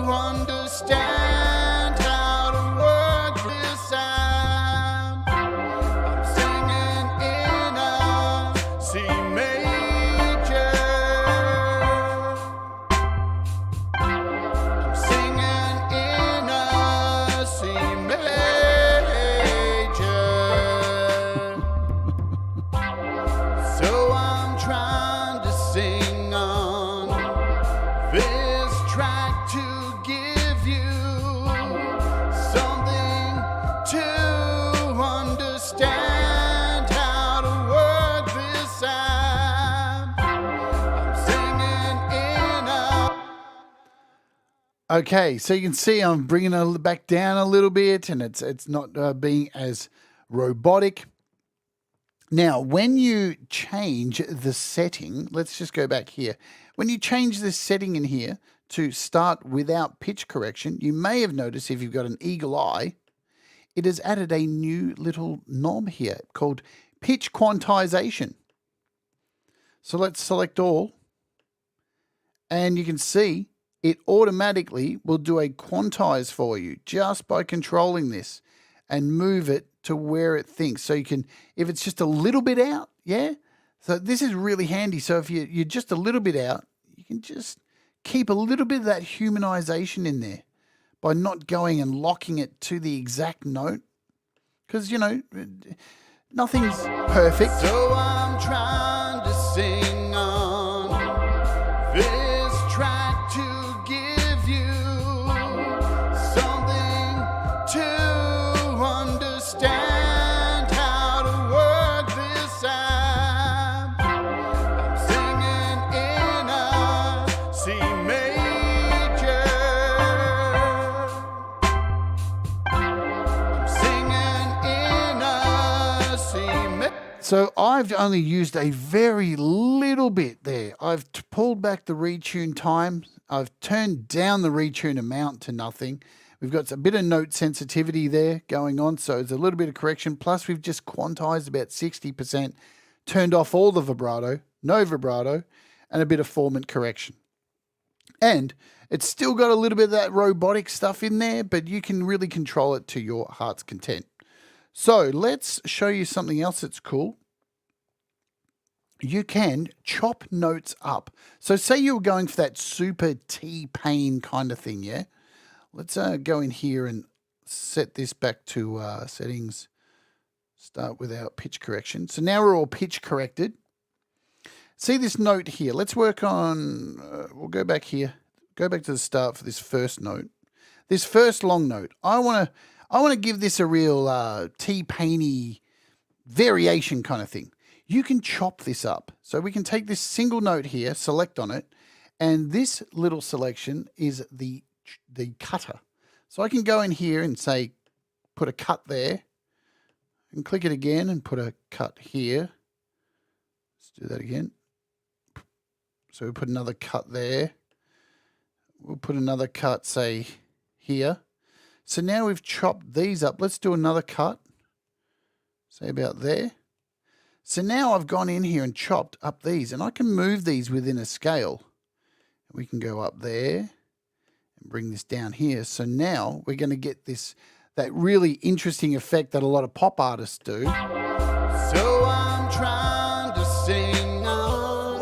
understand how to work this out. I'm singing in a C major. I'm singing in a C major. So I'm trying to sing on this track to give you something to understand how to work this out. I'm singing in a... Okay, so you can see I'm bringing it back down a little bit, and it's not being as robotic. Now, when you change the setting, let's just go back here. When you change this setting in here to start without pitch correction, you may have noticed if you've got an eagle eye, it has added a new little knob here called pitch quantization. So let's select all, and you can see it automatically will do a quantize for you just by controlling this and move it to where it thinks. So you can, if it's just a little bit out, yeah? So this is really handy. So if you're just a little bit out, you can just keep a little bit of that humanization in there by not going and locking it to the exact note. Because, you know, nothing's perfect. So I'm trying to sing on this track to give you something to understand how to work this out. I'm singing in a C major. I'm singing in a C major. So I've only used a very little bit there. I've pulled back the retune time. I've turned down the retune amount to nothing. We've got a bit of note sensitivity there going on, so it's a little bit of correction. Plus, we've just quantized about 60%, turned off all the vibrato, no vibrato, and a bit of formant correction. And it's still got a little bit of that robotic stuff in there, but you can really control it to your heart's content. So let's show you something else that's cool. You can chop notes up. So say you were going for that super T-pain kind of thing, yeah? Let's go in here and set this back to settings. Start without pitch correction. So now we're all pitch corrected. See this note here. Let's work on, we'll go back here. Go back to the start for this first note. This first long note. I want to give this a real T-painy variation kind of thing. You can chop this up. So we can take this single note here, select on it, and this little selection is the cutter. So I can go in here and say, put a cut there, and click it again and put a cut here. Let's do that again. So we'll put another cut there. We'll put another cut, say, here. So now we've chopped these up. Let's do another cut, say about there. So now I've gone in here and chopped up these, and I can move these within a scale. We can go up there and bring this down here. So now we're going to get that really interesting effect that a lot of pop artists do. So I'm trying to sing on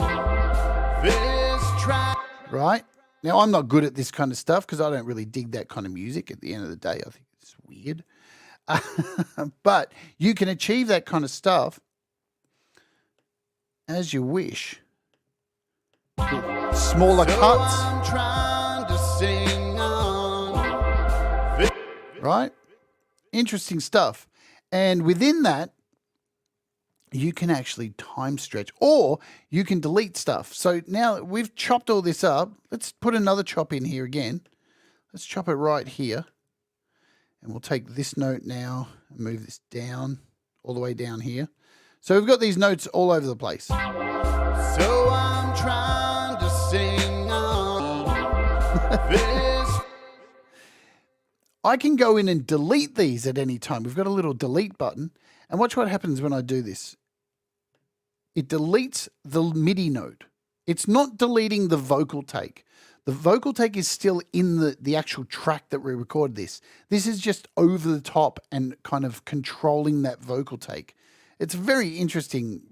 this track. Right? Now, I'm not good at this kind of stuff because I don't really dig that kind of music. At the end of the day, I think it's weird. But you can achieve that kind of stuff as you wish. Smaller cuts. I'm trying to right? Interesting stuff. And within that, you can actually time stretch, or you can delete stuff. So now we've chopped all this up. Let's put another chop in here again. Let's chop it right here. And we'll take this note now and move this down, all the way down here. So we've got these notes all over the place. So I'm trying to sing on this. I can go in and delete these at any time. We've got a little delete button. And watch what happens when I do this. It deletes the MIDI note. It's not deleting the vocal take. The vocal take is still in the actual track that we recorded this. This is just over the top and kind of controlling that vocal take. It's very interesting.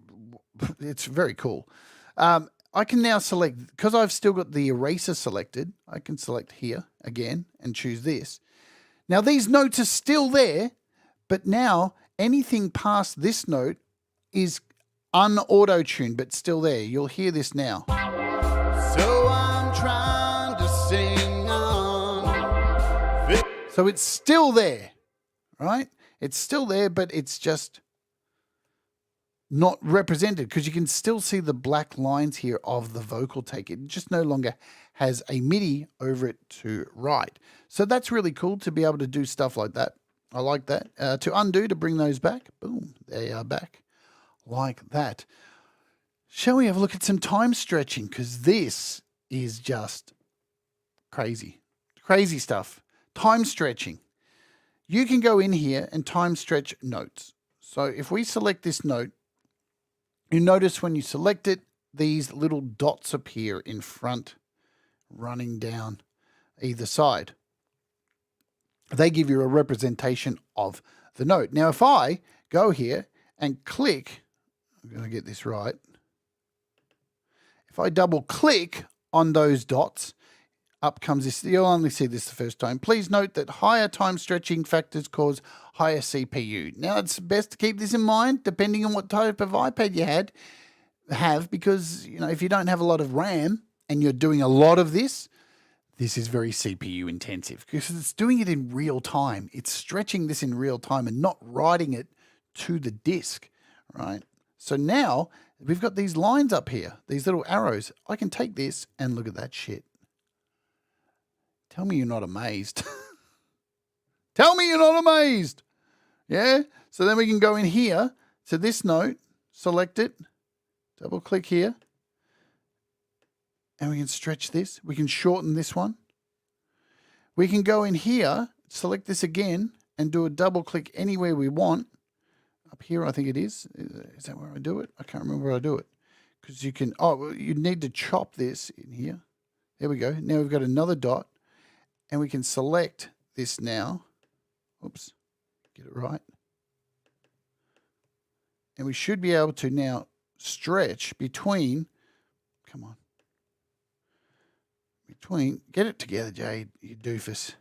It's very cool. I can now select, because I've still got the eraser selected, I can select here again and choose this. Now these notes are still there, but now anything past this note is un-auto-tuned, but still there. You'll hear this now. So I'm trying to sing on. So it's still there, right? It's still there, but it's just not represented because you can still see the black lines here of the vocal take. It just no longer has a MIDI over it to write. So that's really cool to be able to do stuff like that. I like that. To undo, to bring those back. Boom, they are back like that. Shall we have a look at some time stretching? Because this is just crazy. Crazy stuff. Time stretching. You can go in here and time stretch notes. So if we select this note, you notice when you select it, these little dots appear in front, running down either side. They give you a representation of the note. Now, if I go here and click, I'm going to get this right. If I double click on those dots, up comes this. You'll only see this the first time. Please note that higher time stretching factors cause higher CPU. Now, it's best to keep this in mind, depending on what type of iPad you have, because if you don't have a lot of RAM and you're doing a lot of this, this is very CPU intensive because it's doing it in real time. It's stretching this in real time and not writing it to the disk, right? So now we've got these lines up here, these little arrows. I can take this and look at that shit. Tell me you're not amazed. Tell me you're not amazed. Yeah? So then we can go in here to this note, select it, double click here, and we can stretch this. We can shorten this one. We can go in here, select this again, and do a double click anywhere we want. Up here, I think it is. Is that where I do it? I can't remember where I do it. Because you can, you need to chop this in here. There we go. Now we've got another dot. And we can select this now. Oops, get it right. And we should be able to now stretch between, come on. Get it together, Jade, you doofus.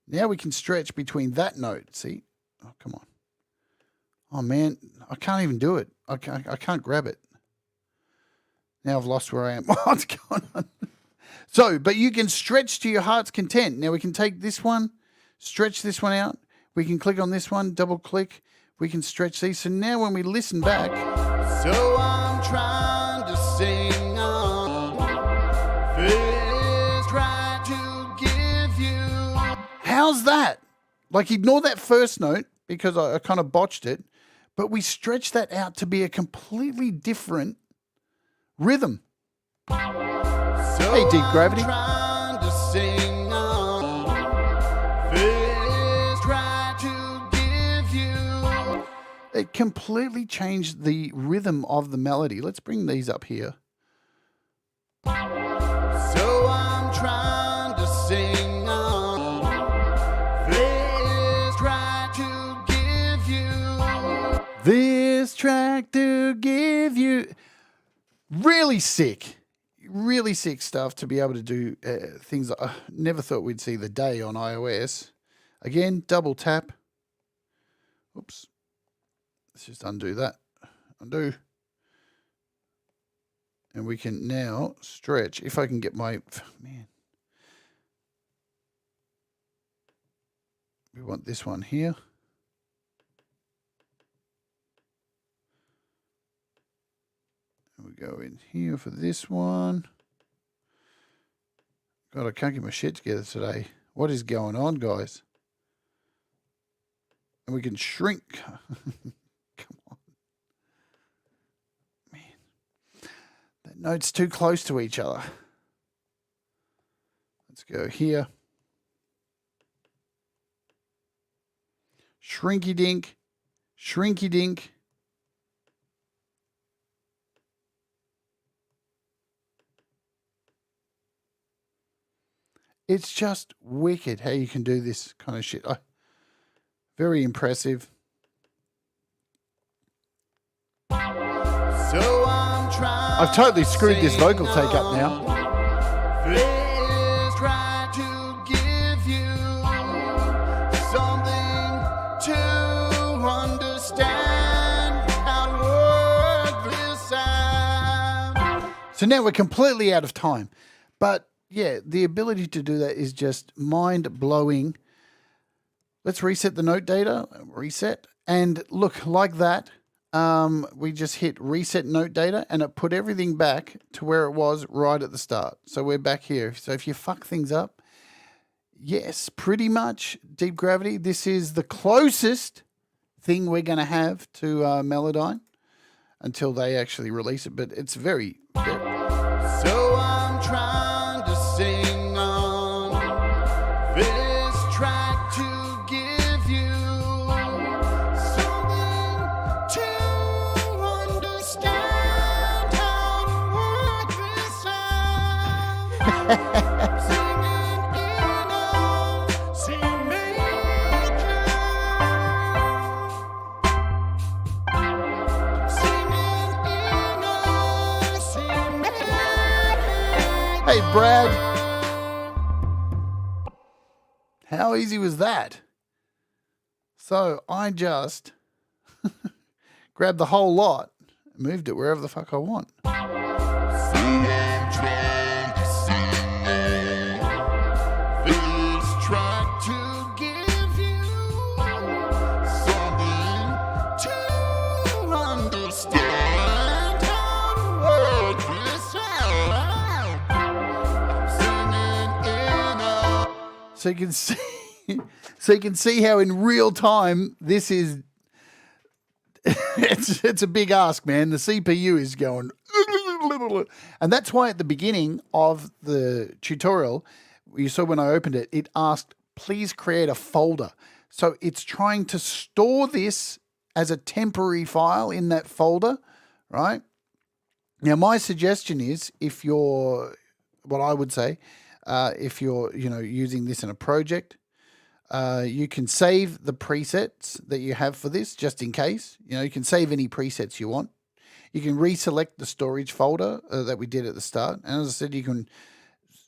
Now we can stretch between that note, see? Oh, come on. Oh, man, I can't even do it. I can't grab it. Now I've lost where I am. What's going on? So, but you can stretch to your heart's content. Now we can take this one, stretch this one out. We can click on this one, double click. We can stretch these. So now when we listen back. So I'm trying to sing on. This try to give you. How's that? Like ignore that first note because I kind of botched it. But we stretch that out to be a completely different rhythm. Hey, Deep Gravity. It completely changed the rhythm of the melody. Let's bring these up here. So I'm trying to sing on. This track to give you. This track to give you. Really sick. Really sick stuff to be able to do things that I never thought we'd see the day on iOS. Again, double tap. Oops. Let's just undo that. Undo. And we can now stretch. If I can get my... Man. We want this one here. And we go in here for this one. God, I can't get my shit together today. What is going on, guys? And we can shrink. Come on. Man. That note's too close to each other. Let's go here. Shrinky dink. Shrinky dink. It's just wicked how you can do this kind of shit. Very impressive. So I've totally screwed this vocal take up now. Try to give you something to understand how to work this out. So now we're completely out of time. But yeah, the ability to do that is just mind-blowing. Let's reset the note data. Reset. And look, like that, we just hit reset note data and it put everything back to where it was right at the start. So we're back here. So if you fuck things up, yes, pretty much Deep Gravity. This is the closest thing we're going to have to Melodyne until they actually release it. But it's very, very... So I'm trying to sing on this track to give you something to understand how to work this out. Singing in a C major. Singing in a C major. Hey, Brad. How easy was that? So I just grabbed the whole lot and moved it wherever the fuck I want. So you can see how in real time this is it's a big ask, man. The CPU is going and that's why at the beginning of the tutorial you saw when I opened it, it asked please create a folder. So it's trying to store this as a temporary file in that folder, right? Now my suggestion is if you're what I would say if you're, using this in a project, you can save the presets that you have for this just in case. You can save any presets you want. You can reselect the storage folder that we did at the start. And as I said, you can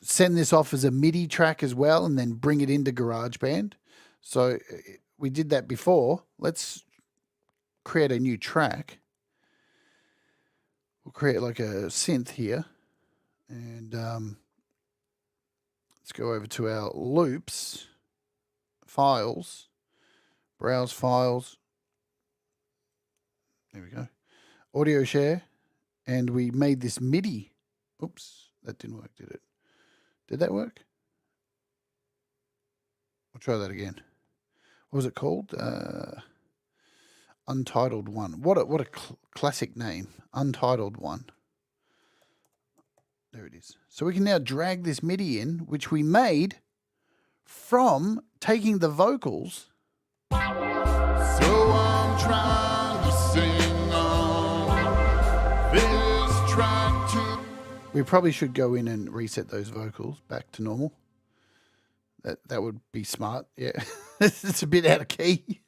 send this off as a MIDI track as well and then bring it into GarageBand. So we did that before. Let's create a new track. We'll create like a synth here. And let's go over to our loops, files, browse files. There we go. Audio share. And we made this MIDI. Oops, that didn't work, did it? Did that work? We'll try that again. What was it called? Untitled One. What a classic name. Untitled One. There it is. So we can now drag this MIDI in, which we made from taking the vocals. So I'm trying to sing on this track too. We probably should go in and reset those vocals back to normal. That would be smart. Yeah, it's a bit out of key.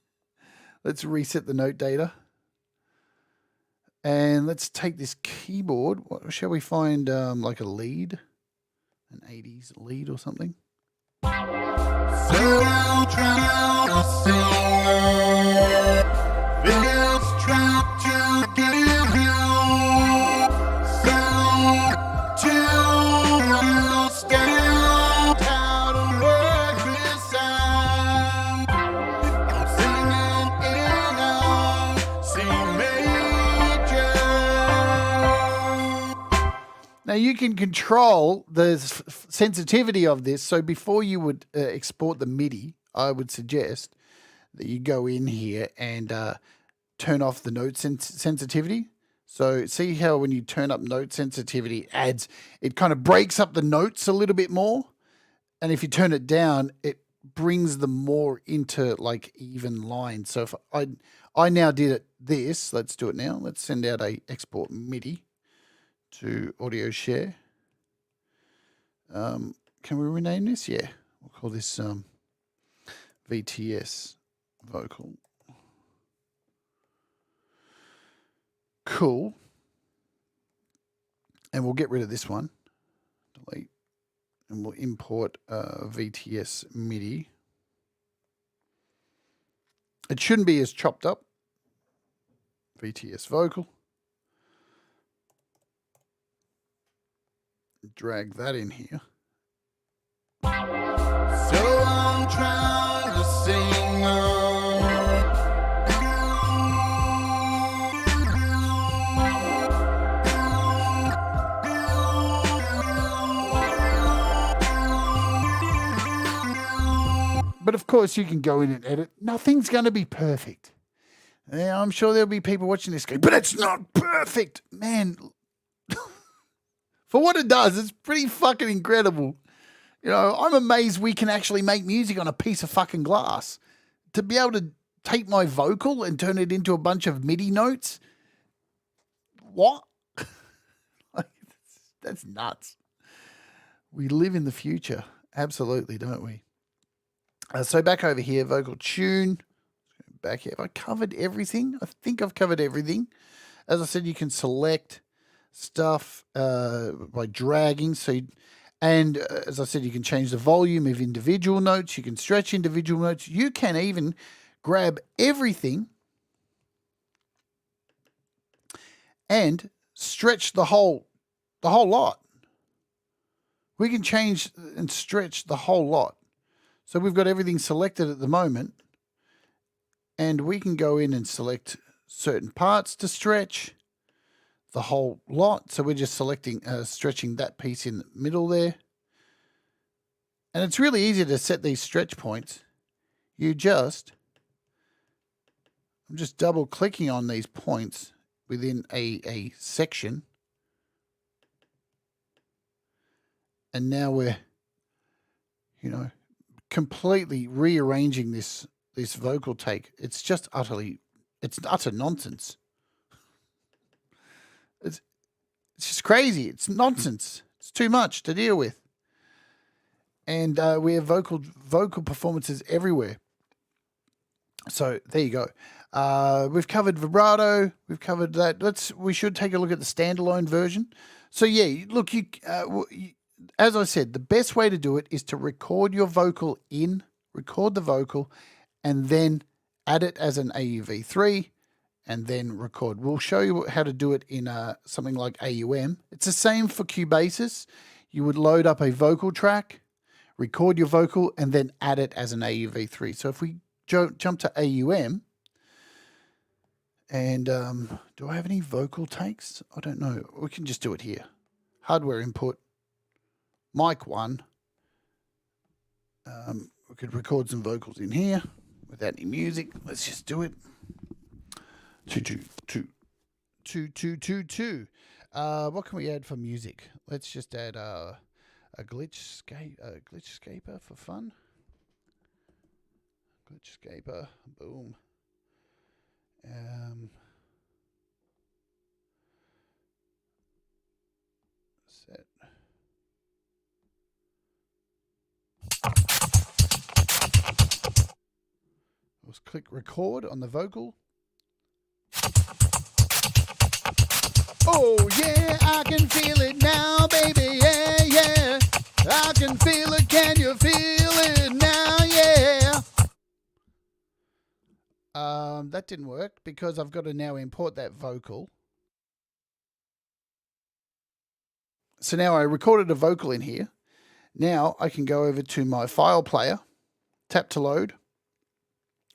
Let's reset the note data. And let's take this keyboard. What shall we find like a lead? An 80s lead or something? So I'll try to sing this track to give you sound to understand how to work this out. Now you can control the sensitivity of this. So before you would export the MIDI, I would suggest that you go in here and turn off the note sensitivity. So see how when you turn up note sensitivity, it kind of breaks up the notes a little bit more. And if you turn it down, it brings them more into like even lines. So if I now did this, let's do it now. Let's send out a export MIDI to audio share. Can we rename this? Yeah, we'll call this VTS vocal. Cool. And we'll get rid of this one. Delete. And we'll import VTS MIDI. It shouldn't be as chopped up. VTS vocal. Drag that in here. So I'm trying to sing But of course you can go in and edit. Nothing's going to be perfect. Yeah, I'm sure there'll be people watching this going, but it's not perfect. Man, for what it does, it's pretty fucking incredible. You know, I'm amazed we can actually make music on a piece of fucking glass. To be able to take my vocal and turn it into a bunch of MIDI notes. What? That's nuts. We live in the future. Absolutely, don't we? So back over here, vocal tune. Back here. Have I covered everything? I think I've covered everything. As I said, you can select stuff by dragging. As I said, you can change the volume of individual notes. You can stretch individual notes. You can even grab everything and stretch the whole lot. We can change and stretch the whole lot. So we've got everything selected at the moment, and we can go in and select certain parts to stretch the whole lot. So we're just selecting, stretching that piece in the middle there. And it's really easy to set these stretch points. I'm just double clicking on these points within a section. And now we're, completely rearranging this vocal take. It's just utter nonsense. It's just crazy. It's nonsense. It's too much to deal with. And we have vocal performances everywhere. So there you go. We've covered vibrato. We've covered that. We should take a look at the standalone version. So yeah, look, as I said, the best way to do it is to record your vocal record the vocal, and then add it as an AUv3, and then record. We'll show you how to do it in something like AUM. It's the same for Cubasis. You would load up a vocal track, record your vocal, and then add it as an AUv3. So if we jump to AUM, and do I have any vocal takes? I don't know. We can just do it here. Hardware input. Mic 1. We could record some vocals in here without any music. Let's just do it. 2 2 2 2 2 2 2. What can we add for music? Let's just add a glitch scaper for fun. Glitch scaper. Boom. Set. Let's click record on the vocal. Oh yeah, I can feel it now, baby, yeah, yeah. I can feel it, can you feel it now, yeah. That didn't work because I've got to now import that vocal. So now I recorded a vocal in here. Now I can go over to my file player, tap to load.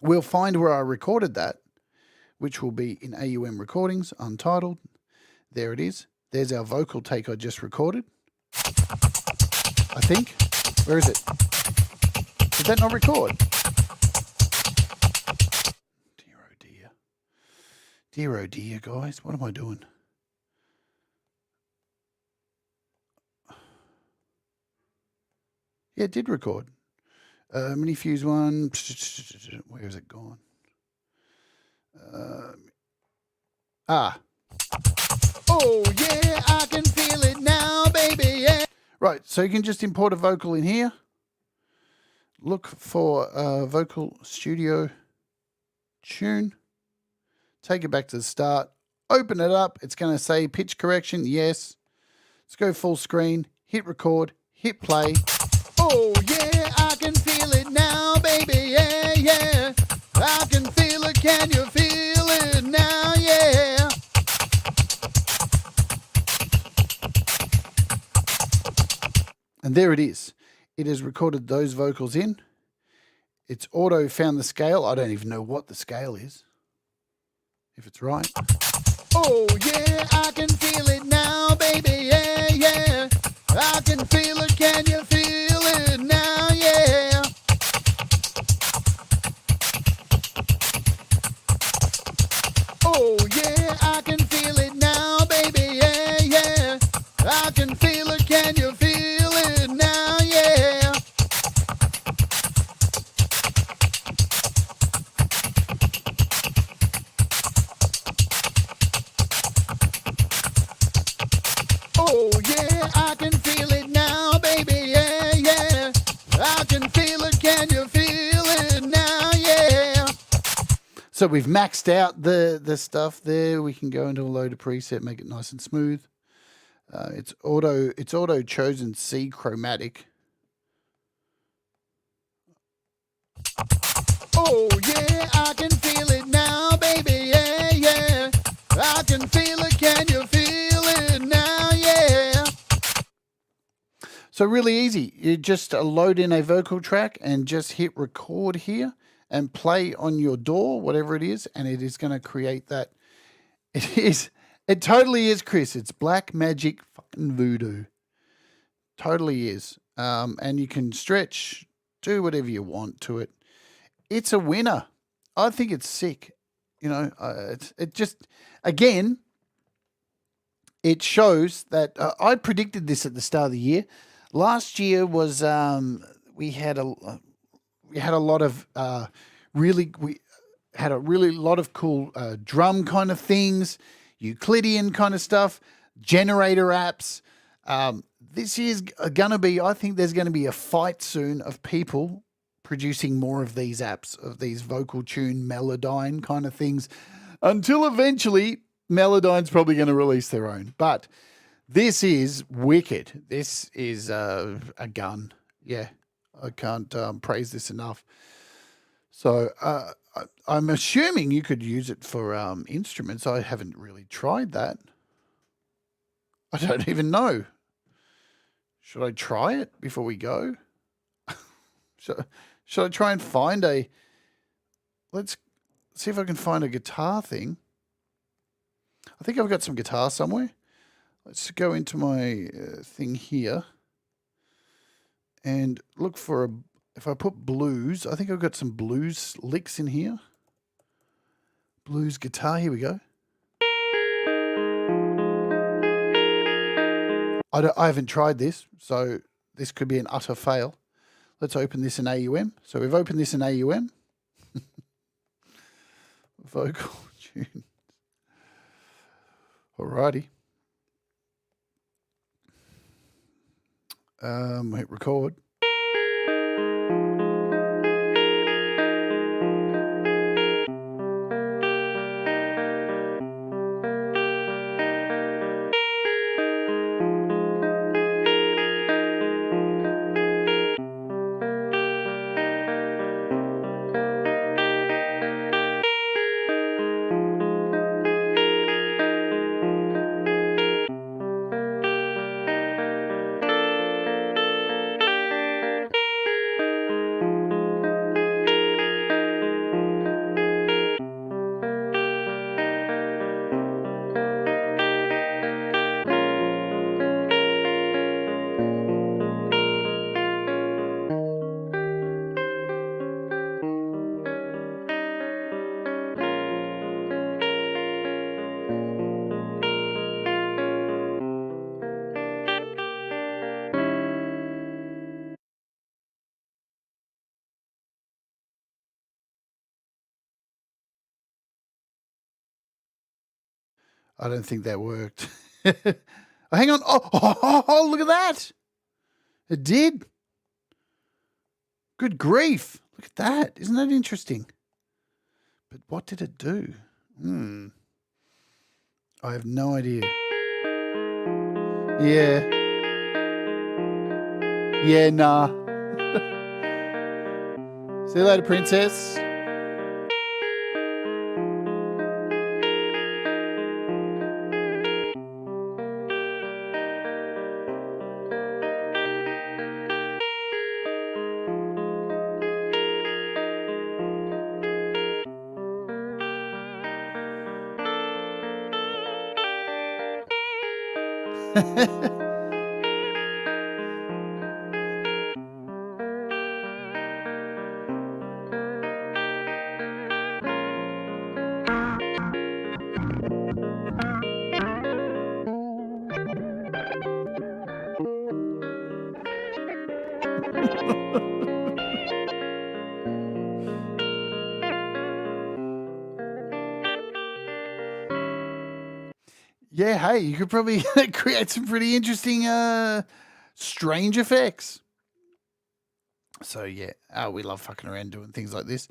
We'll find where I recorded that, which will be in AUM recordings, untitled. There it is. There's our vocal take I just recorded. I think. Where is it? Did that not record? Dear oh dear. Dear oh dear, guys. What am I doing? Yeah, it did record. Mini Fuse 1. Where has it gone? Oh, yeah, I can feel it now, baby, yeah. Right, so you can just import a vocal in here. Look for Vocal Studio Tune. Take it back to the start. Open it up. It's going to say pitch correction. Yes. Let's go full screen. Hit record. Hit play. Oh, yeah, I can feel it now, baby, yeah, yeah. I can feel it. Can you feel it now, yeah? And there it is. It has recorded those vocals in. It's auto found the scale. I don't even know what the scale is, if it's right. Oh, yeah, I can feel it now, baby, yeah, yeah. I can feel it. Can you feel it now, yeah? Oh, yeah, I can feel it now, baby, yeah, yeah. I can feel it. Can you feel it now, yeah? Oh, yeah, I can feel it now, baby, yeah, yeah. I can feel it. Can you feel it now, yeah? So we've maxed out the stuff there. We can go into a loader preset, make it nice and smooth. It's auto chosen C chromatic. Oh, yeah, I can feel it now, baby, yeah, yeah. I can feel it. Can you feel it now, yeah? So really easy. You just load in a vocal track and just hit record here and play on your DAW, whatever it is, and it is going to create that. It totally is, Chris. It's black magic fucking voodoo. Totally is. And you can stretch, do whatever you want to it. It's a winner. I think it's sick. You know, it just, again, it shows that I predicted this at the start of the year. Last year was we had a lot of lot of cool drum kind of things, Euclidean kind of stuff, generator apps. This year's gonna be, I think there's gonna be a fight soon of people producing more of these apps, of these vocal tune, Melodyne kind of things, until eventually Melodyne's probably going to release their own. But this is wicked. This is a gun. Yeah, I can't praise this enough. So I'm assuming you could use it for instruments. I haven't really tried that. I don't even know. Should I try it before we go? Should I try and find a... Let's see if I can find a guitar thing. I think I've got some guitar somewhere. Let's go into my thing here and look for a... If I put blues, I think I've got some blues licks in here. Blues guitar, here we go. I haven't tried this, so this could be an utter fail. Let's open this in AUM. So we've opened this in AUM. Vocal tune. Alrighty. Hit record. I don't think that worked. Oh, hang on. Oh, look at that. It did. Good grief. Look at that. Isn't that interesting? But what did it do? I have no idea. Yeah. Yeah, nah. See you later, princess. Yeah, hey, you could probably create some pretty interesting, strange effects. So, yeah, we love fucking around doing things like this.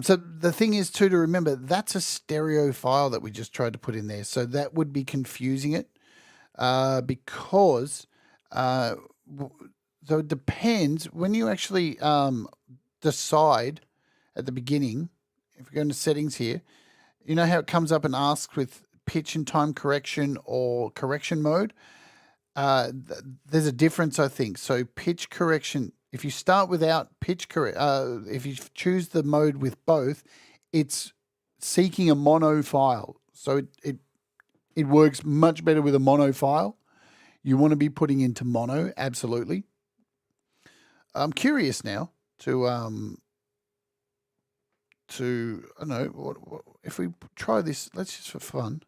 So the thing is, too, to remember, that's a stereo file that we just tried to put in there. So that would be confusing it because, so it depends. When you actually decide at the beginning, if we go into settings here, you know how it comes up and asks with pitch and time correction or correction mode? There's a difference, I think. So pitch correction, if you start without pitch correct, if you choose the mode with both, it's seeking a mono file. So it works much better with a mono file. You want to be putting into mono, absolutely. I'm curious now to I don't know, what if we try this, let's just for fun.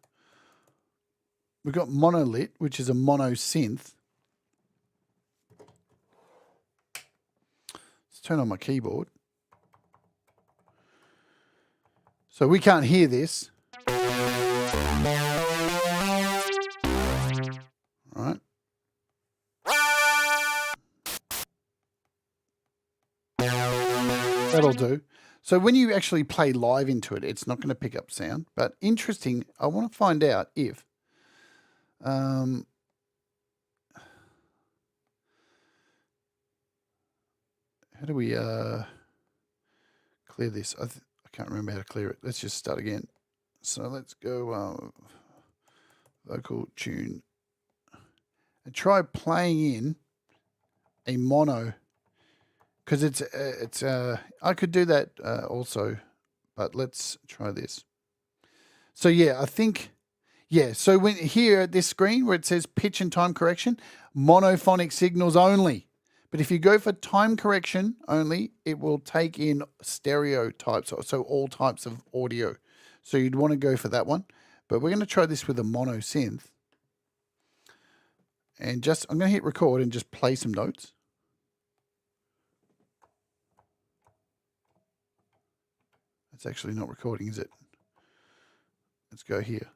We've got monolith, which is a mono synth. Let's turn on my keyboard. So we can't hear this. All right. That'll do. So when you actually play live into it, it's not going to pick up sound. But interesting, I want to find out if how do we clear this? I can't remember how to clear it. Let's just start again. So let's go vocal tune and try playing in a mono, because it's I could do that also, but let's try this. So yeah, I think. Yeah, so when here at this screen where it says pitch and time correction, monophonic signals only. But if you go for time correction only, it will take in stereo types, so all types of audio. So you'd want to go for that one. But we're going to try this with a mono synth. And I'm going to hit record and just play some notes. It's actually not recording, is it? Let's go here.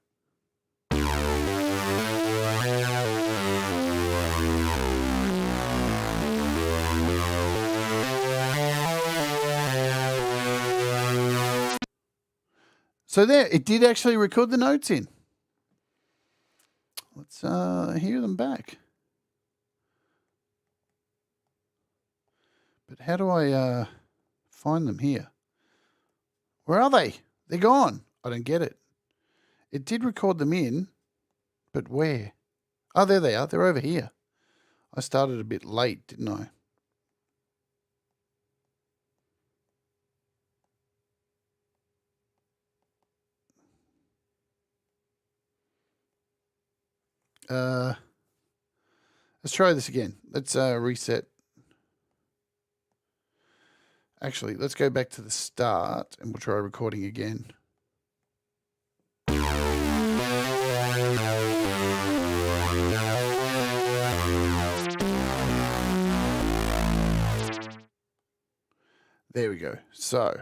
So there, it did actually record the notes in. Let's hear them back. But how do I find them here? Where are they? They're gone. I don't get it. It did record them in, but where? Oh, there they are. They're over here. I started a bit late, didn't I? Let's try this again. Let's reset. Actually, let's go back to the start and we'll try recording again. There we go. So.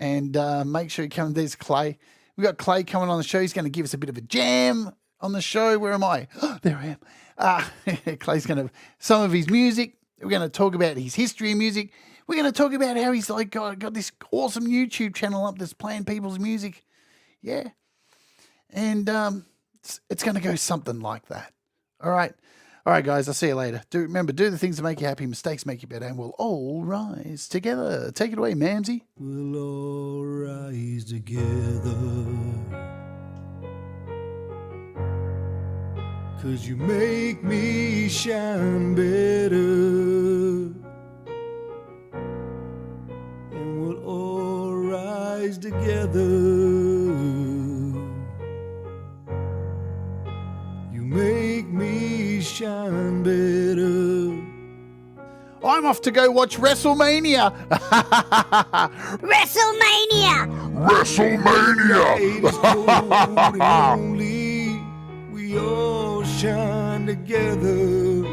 And make sure you come. There's Clay. We got Clay coming on the show. He's going to give us a bit of a jam on the show. Where am I? There I am. Clay's going to some of his music. We're going to talk about his history of music. We're going to talk about how he's like got this awesome YouTube channel up that's playing people's music. Yeah. And it's going to go something like that. All right. All right, guys. I'll see you later. Remember, do the things that make you happy. Mistakes make you better. And we'll all rise together. Take it away, Mamsie. We'll all rise together. 'Cause you make me shine better. And we'll all rise together. You make me shine better. I'm off to go watch WrestleMania. WrestleMania! Night is cold and lonely. We all shine together.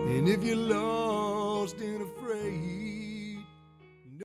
And if you love